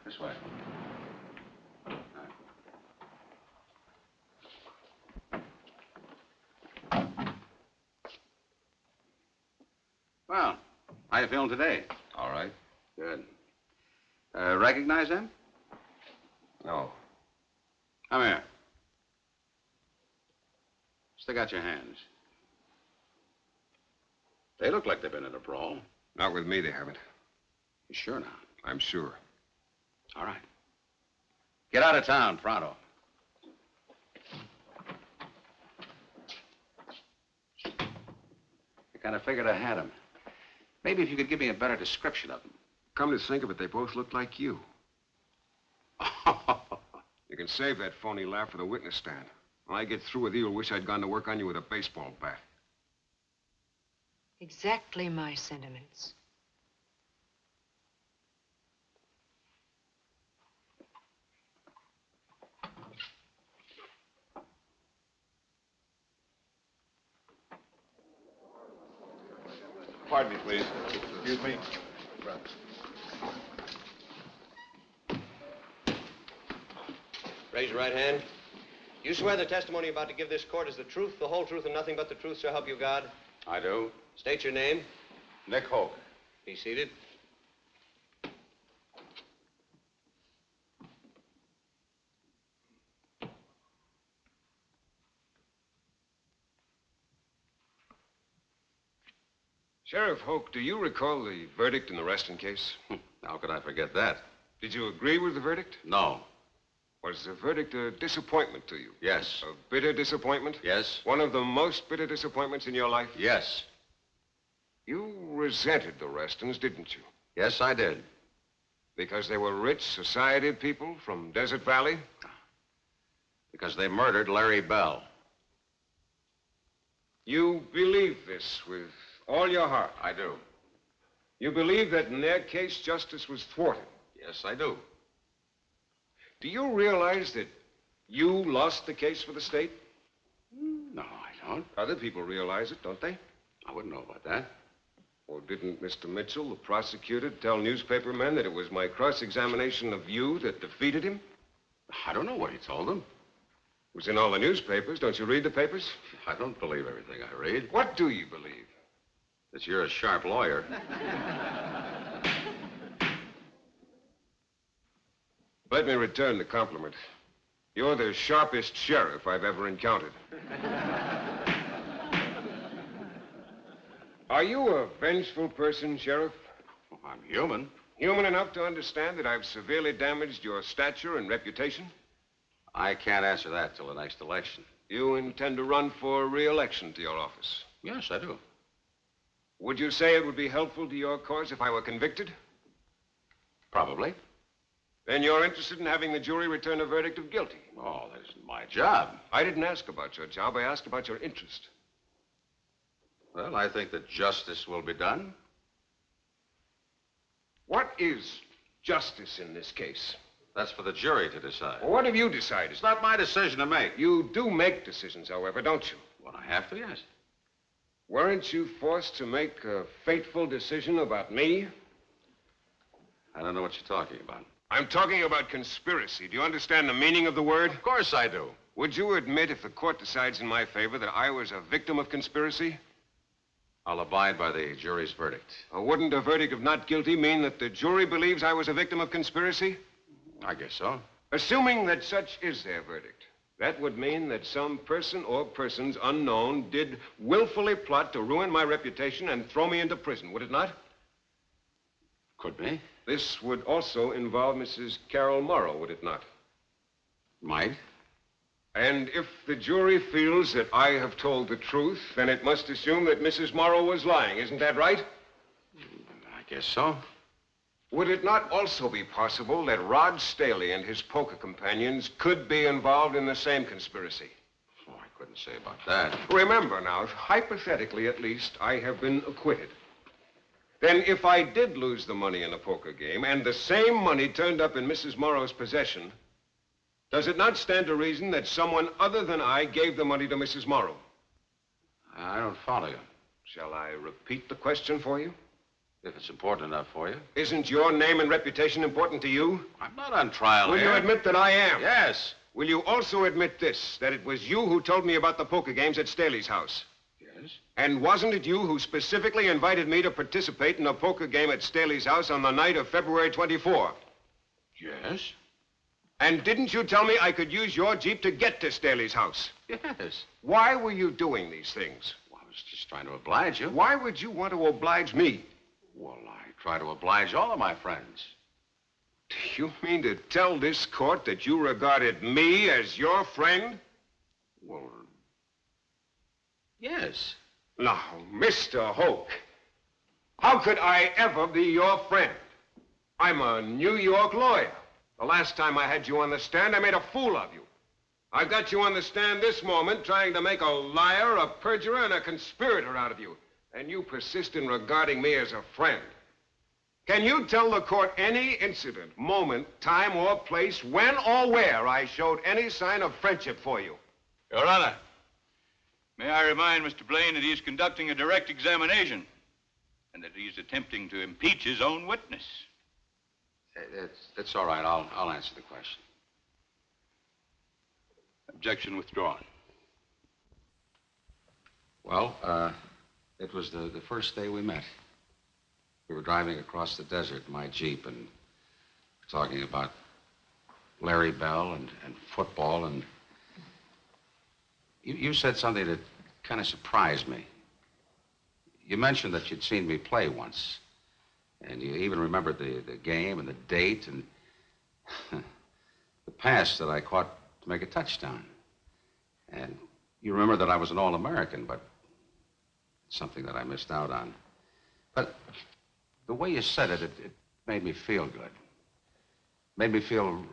This way. Well, how you feeling today? All right. Good. Recognize them? No. Come here. Stick out your hands. They look like they've been in a brawl. Not with me, they haven't. You sure now? I'm sure. All right. Get out of town, pronto. I kind of figured I had him. Maybe if you could give me a better description of them. Come to think of it, they both look like you. You can save that phony laugh for the witness stand. When I get through with you, you'll wish I'd gone to work on you with a baseball bat. Exactly my sentiments. Pardon me, please. Excuse me. Raise your right hand. You swear the testimony you're about to give this court is the truth, the whole truth, and nothing but the truth, so help you God? I do. State your name. Nick Hoke. Be seated. Sheriff Hoke, do you recall the verdict in the Reston case? How could I forget that? Did you agree with the verdict? No. Was the verdict a disappointment to you? Yes. A bitter disappointment? Yes. One of the most bitter disappointments in your life? Yes. You resented the Restons, didn't you? Yes, I did. Because they were rich, society people from Desert Valley? Because they murdered Larry Bell. You believe this with all your heart? I do. You believe that in their case, justice was thwarted? Yes, I do. Do you realize that you lost the case for the state? No, I don't. Other people realize it, don't they? I wouldn't know about that. Well, didn't Mr. Mitchell, the prosecutor, tell newspaper men that it was my cross-examination of you that defeated him? I don't know what he told them. It was in all the newspapers. Don't you read the papers? I don't believe everything I read. What do you believe? That you're a sharp lawyer. Let me return the compliment. You're the sharpest sheriff I've ever encountered. Are you a vengeful person, Sheriff? Well, I'm human. Human enough to understand that I've severely damaged your stature and reputation? I can't answer that till the next election. You intend to run for re-election to your office? Yes, I do. Would you say it would be helpful to your cause if I were convicted? Probably. Then you're interested in having the jury return a verdict of guilty? Oh, that isn't my job. I didn't ask about your job. I asked about your interest. Well, I think that justice will be done. What is justice in this case? That's for the jury to decide. Well, what have you decided? It's not my decision to make. You do make decisions, however, don't you? When I have to, yes. Weren't you forced to make a fateful decision about me? I don't know what you're talking about. I'm talking about conspiracy. Do you understand the meaning of the word? Of course I do. Would you admit, if the court decides in my favor, that I was a victim of conspiracy? I'll abide by the jury's verdict. Wouldn't a verdict of not guilty mean that the jury believes I was a victim of conspiracy? I guess so. Assuming that such is their verdict, that would mean that some person or persons unknown did willfully plot to ruin my reputation and throw me into prison, would it not? Could be. This would also involve Mrs. Carol Morrow, would it not? Might. And if the jury feels that I have told the truth, then it must assume that Mrs. Morrow was lying. Isn't that right? I guess so. Would it not also be possible that Rod Staley and his poker companions could be involved in the same conspiracy? Oh, I couldn't say about that. Remember now, hypothetically at least, I have been acquitted. Then if I did lose the money in a poker game and the same money turned up in Mrs. Morrow's possession, does it not stand to reason that someone other than I gave the money to Mrs. Morrow? I don't follow you. Shall I repeat the question for you? If it's important enough for you. Isn't your name and reputation important to you? I'm not on trial Will here. you admit that I am? Yes. Will you also admit this, that it was you who told me about the poker games at Staley's house? Yes. And wasn't it you who specifically invited me to participate in a poker game at Staley's house on the night of February 24? Yes. And didn't you tell me I could use your Jeep to get to Staley's house? Yes. Why were you doing these things? Well, I was just trying to oblige you. Why would you want to oblige me? Well, I try to oblige all of my friends. Do you mean to tell this court that you regarded me as your friend? Well, yes. Now, Mr. Hoke, how could I ever be your friend? I'm a New York lawyer. The last time I had you on the stand, I made a fool of you. I've got you on the stand this moment trying to make a liar, a perjurer, and a conspirator out of you. And you persist in regarding me as a friend. Can you tell the court any incident, moment, time, or place, when or where I showed any sign of friendship for you? Your Honor, may I remind Mr. Blaine that he's conducting a direct examination and that he's attempting to impeach his own witness. It's all right. I'll answer the question. Objection withdrawn. Well, it was the first day we met. We were driving across the desert in my Jeep and talking about Larry Bell and football, and you said something that kind of surprised me. You mentioned that you'd seen me play once, and you even remembered the game and the date and the pass that I caught to make a touchdown. And you remember that I was an All-American, but it's something that I missed out on. But the way you said it, it made me feel good. Made me feel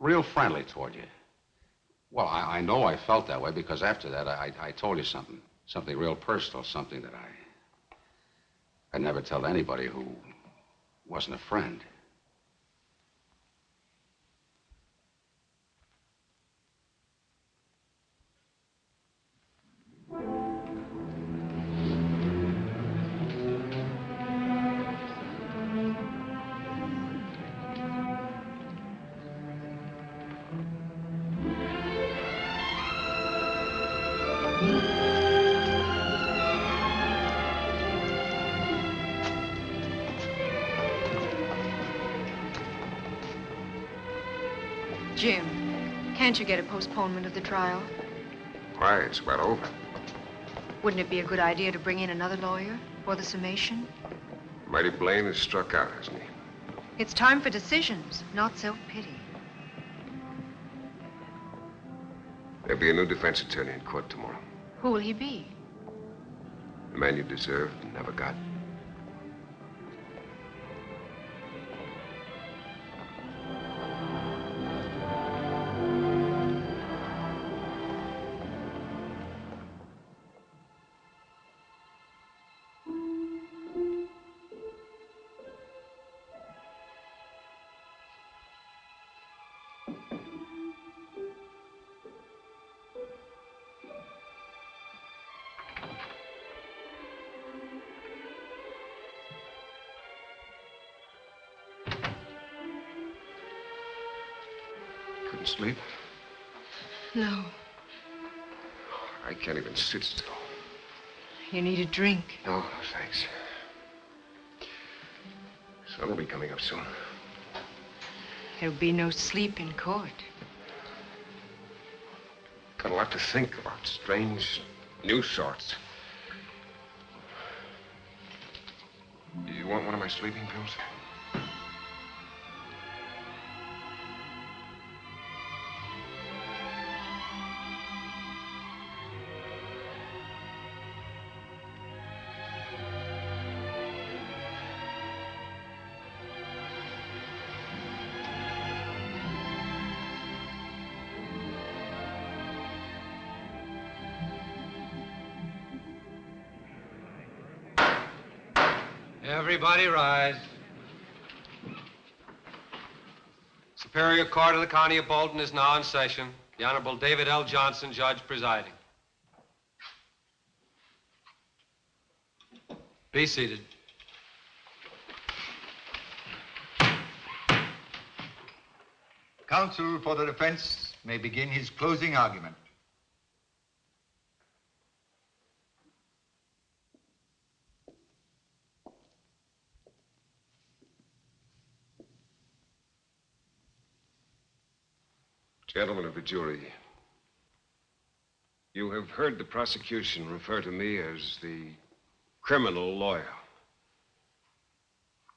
real friendly toward you. Well, I know I felt that way because after that, I told you something real personal, something that I'd never tell anybody who wasn't a friend. Jim, can't you get a postponement of the trial? Why, it's about over. Wouldn't it be a good idea to bring in another lawyer for the summation? Mighty Blaine has struck out, hasn't he? It's time for decisions, not self-pity. There'll be a new defense attorney in court tomorrow. Who will he be? The man you deserved and never got. Couldn't sleep? No. I can't even sit still. You need a drink. No, thanks. Sun will be coming up soon. There'll be no sleep in court. Got a lot to think about. Strange new sorts. Do you want one of my sleeping pills? Everybody rise. Superior Court of the County of Bolton is now in session. The Honorable David L. Johnson, judge presiding. Be seated. Counsel for the defense may begin his closing argument. Gentlemen of the jury, you have heard the prosecution refer to me as the criminal lawyer.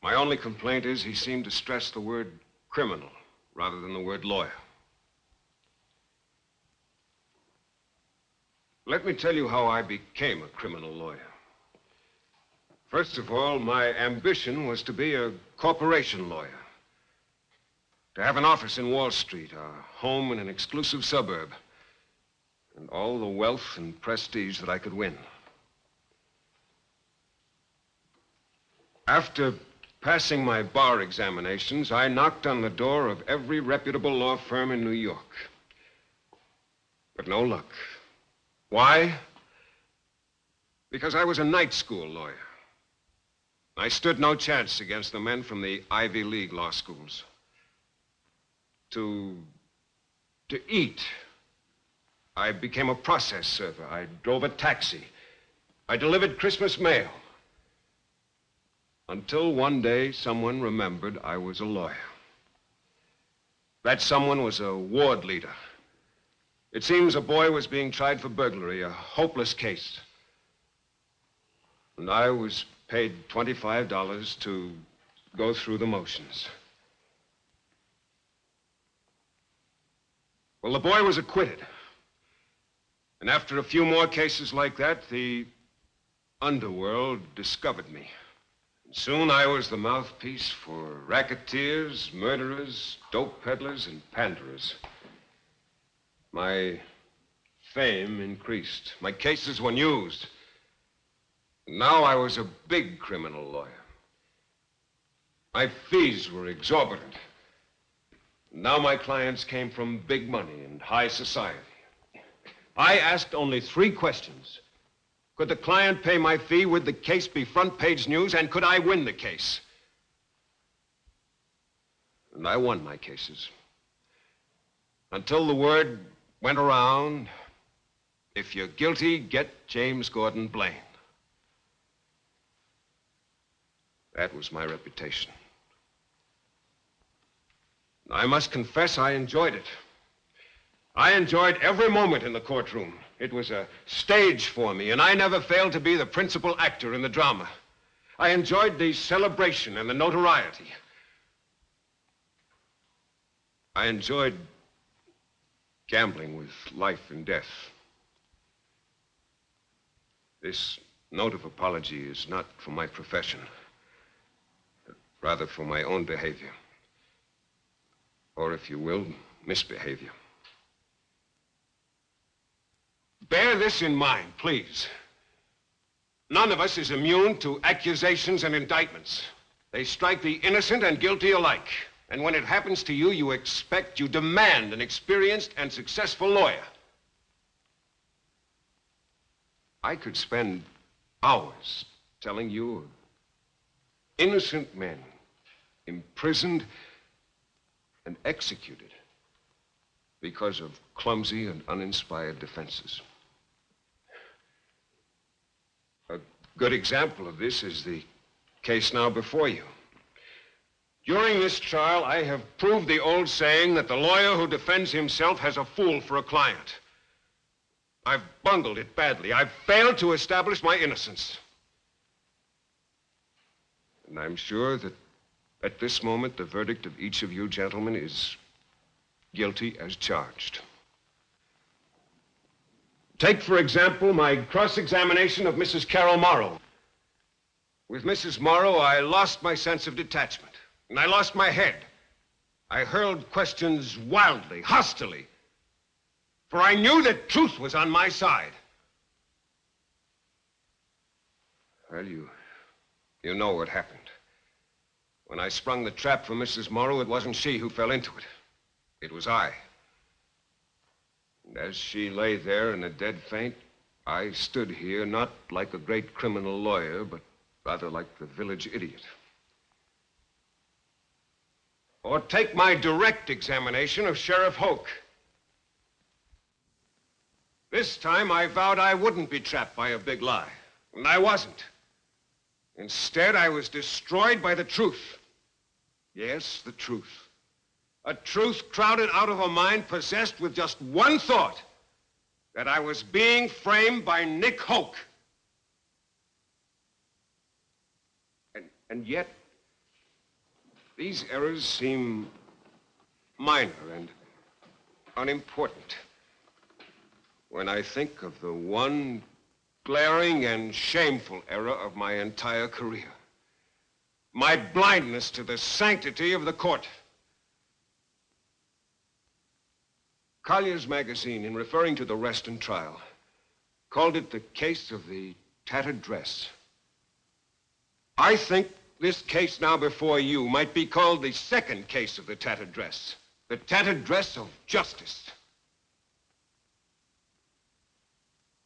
My only complaint is he seemed to stress the word criminal rather than the word lawyer. Let me tell you how I became a criminal lawyer. First of all, my ambition was to be a corporation lawyer. To have an office in Wall Street, a home in an exclusive suburb, and all the wealth and prestige that I could win. After passing my bar examinations, I knocked on the door of every reputable law firm in New York. But no luck. Why? Because I was a night school lawyer. I stood no chance against the men from the Ivy League law schools. To eat, I became a process server. I drove a taxi. I delivered Christmas mail. Until one day, someone remembered I was a lawyer. That someone was a ward leader. It seems a boy was being tried for burglary, a hopeless case. And I was paid $25 to go through the motions. Well, the boy was acquitted. And after a few more cases like that, the underworld discovered me. And soon I was the mouthpiece for racketeers, murderers, dope peddlers, and panderers. My fame increased. My cases were news. Now I was a big criminal lawyer. My fees were exorbitant. Now my clients came from big money and high society. I asked only 3 questions. Could the client pay my fee? Would the case be front page news? And could I win the case? And I won my cases. Until the word went around, If you're guilty, get James Gordon Blaine. That was my reputation. I must confess I enjoyed it. I enjoyed every moment in the courtroom. It was a stage for me, and I never failed to be the principal actor in the drama. I enjoyed the celebration and the notoriety. I enjoyed gambling with life and death. This note of apology is not for my profession, but rather for my own behavior. Or, if you will, misbehavior. Bear this in mind, please. None of us is immune to accusations and indictments. They strike the innocent and guilty alike. And when it happens to you, you demand an experienced and successful lawyer. I could spend hours telling you of innocent men imprisoned and executed because of clumsy and uninspired defenses. A good example of this is the case now before you. During this trial, I have proved the old saying that the lawyer who defends himself has a fool for a client. I've bungled it badly. I've failed to establish my innocence. And I'm sure that at this moment, the verdict of each of you gentlemen is guilty as charged. Take, for example, my cross-examination of Mrs. Carol Morrow. With Mrs. Morrow, I lost my sense of detachment, and I lost my head. I hurled questions wildly, hostilely, for I knew that truth was on my side. Well, you know what happened. When I sprung the trap for Mrs. Morrow, it wasn't she who fell into it. It was I. And as she lay there in a dead faint, I stood here not like a great criminal lawyer, but rather like the village idiot. Or take my direct examination of Sheriff Hoke. This time I vowed I wouldn't be trapped by a big lie, and I wasn't. Instead, I was destroyed by the truth. Yes, the truth. A truth crowded out of a mind possessed with just one thought, that I was being framed by Nick Hoke. And yet, these errors seem minor and unimportant when I think of the one glaring and shameful error of my entire career. My blindness to the sanctity of the court. Collier's magazine, in referring to the Reston trial, called it the case of the tattered dress. I think this case now before you might be called the second case of the tattered dress. The tattered dress of justice.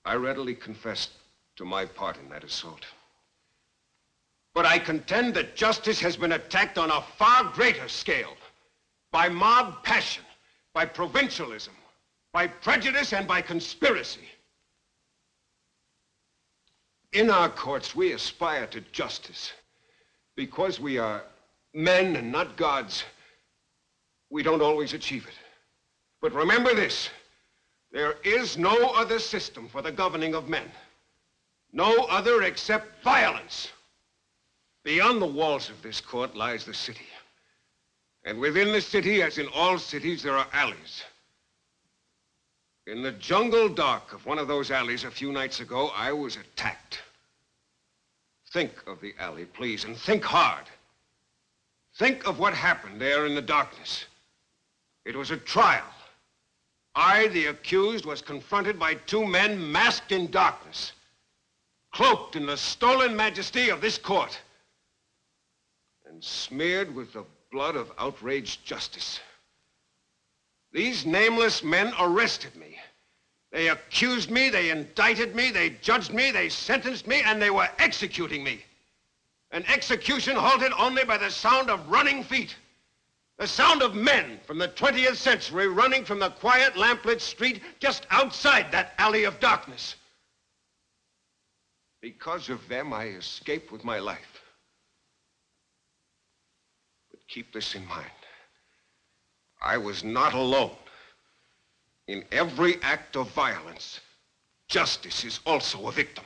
I readily confessed to my part in that assault. But I contend that justice has been attacked on a far greater scale by mob passion, by provincialism, by prejudice, and by conspiracy. In our courts, we aspire to justice. Because we are men and not gods, we don't always achieve it. But remember this, there is no other system for the governing of men. No other except violence. Beyond the walls of this court lies the city. And within the city, as in all cities, there are alleys. In the jungle dark of one of those alleys a few nights ago, I was attacked. Think of the alley, please, and think hard. Think of what happened there in the darkness. It was a trial. I, the accused, was confronted by two men masked in darkness, cloaked in the stolen majesty of this court, and smeared with the blood of outraged justice. These nameless men arrested me. They accused me, they indicted me, they judged me, they sentenced me, and they were executing me. An execution halted only by the sound of running feet. The sound of men from the 20th century running from the quiet, lamplit street just outside that alley of darkness. Because of them, I escaped with my life. But keep this in mind. I was not alone. In every act of violence, justice is also a victim.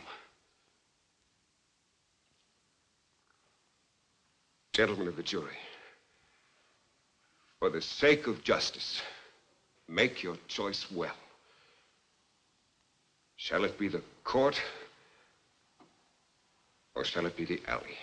Gentlemen of the jury, for the sake of justice, make your choice well. Shall it be the court, or shall it be the alley?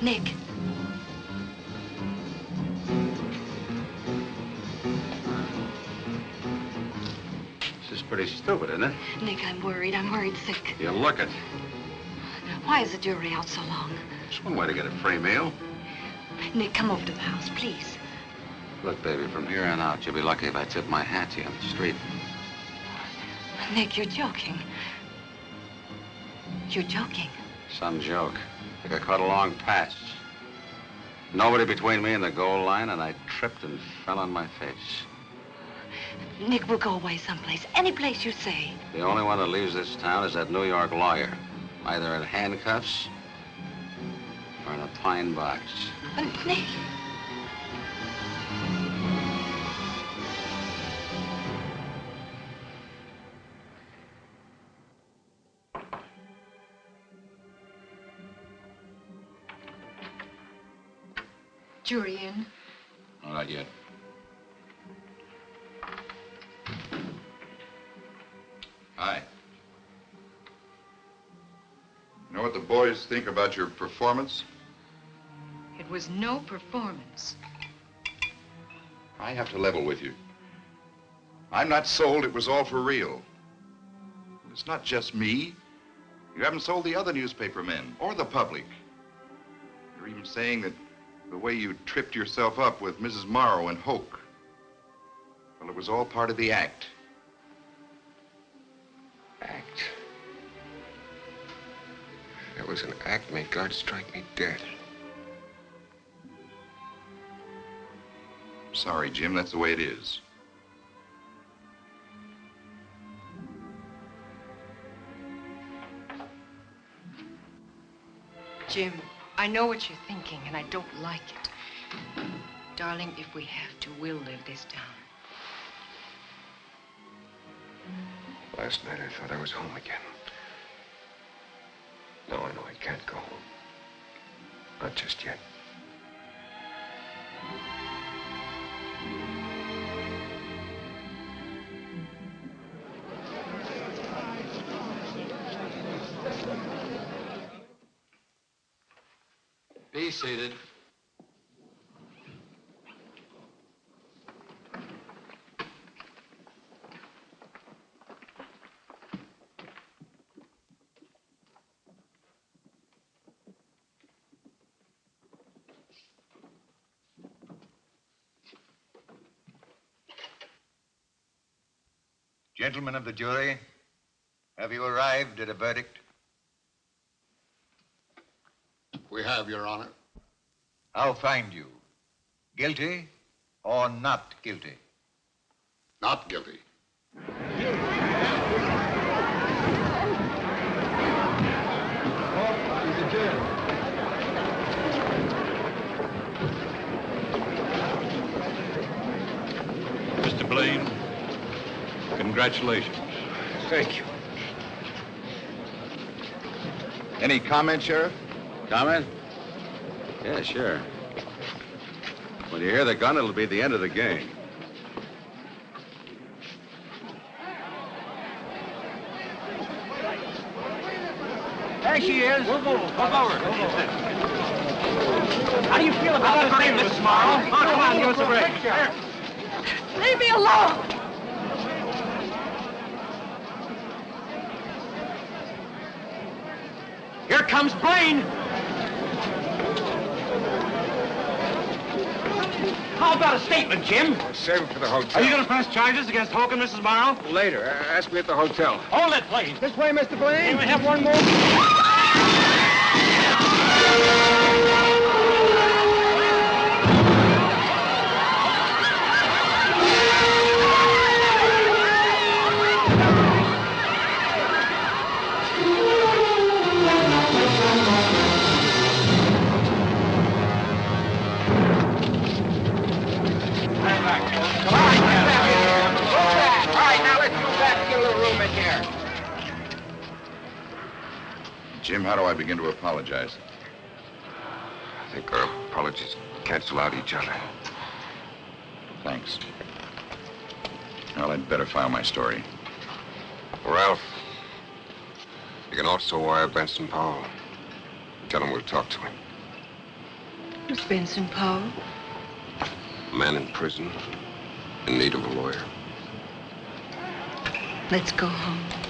Nick. This is pretty stupid, isn't it? Nick, I'm worried. I'm worried sick. You look it. Why is the jury out so long? It's one way to get a free meal. Nick, come over to the house, please. Look, baby, from here on out, you'll be lucky if I tip my hat to you on the street. Nick, you're joking. You're joking. Some joke. Like I caught a long pass. Nobody between me and the goal line, and I tripped and fell on my face. Nick, we'll go away someplace. Any place you say. The only one that leaves this town is that New York lawyer. Either in handcuffs or in a pine box. But Nick... Jury in. Oh, not yet. Hi. You know what the boys think about your performance? It was no performance. I have to level with you. I'm not sold it was all for real. It's not just me. You haven't sold the other newspaper men or the public. You're even saying that the way you tripped yourself up with Mrs. Morrow and Hoke, well, it was all part of the act. Act? If it was an act, may God strike me dead. Sorry, Jim, that's the way it is. Jim, I know what you're thinking, and I don't like it. Darling, if we have to, we'll live this down. Last night I thought I was home again. Now I know I can't go home. Not just yet. Be seated. Gentlemen of the jury, have you arrived at a verdict? We have, Your Honor. How find you? Guilty or not guilty? Not guilty. Mr. Blaine, congratulations. Thank you. Any comment, Sheriff? Comment? Yeah, sure. When you hear the gun, it'll be the end of the game. There she is. Move over. How do you feel about the frame, Mrs. Morrow? Oh, come on, give us a break. Leave me alone! Here comes Blaine. How about a statement, Jim? Save it for the hotel. Are you going to press charges against Hoke and Mrs. Morrow? Later. Ask me at the hotel. Hold it, please. This way, Mr. Blaine. May we have one more? Jim, how do I begin to apologize? I think our apologies cancel out each other. Thanks. Well, I'd better file my story. Ralph, you can also wire Benson Powell. Tell him we'll talk to him. Who's Benson Powell? A man in prison, in need of a lawyer. Let's go home.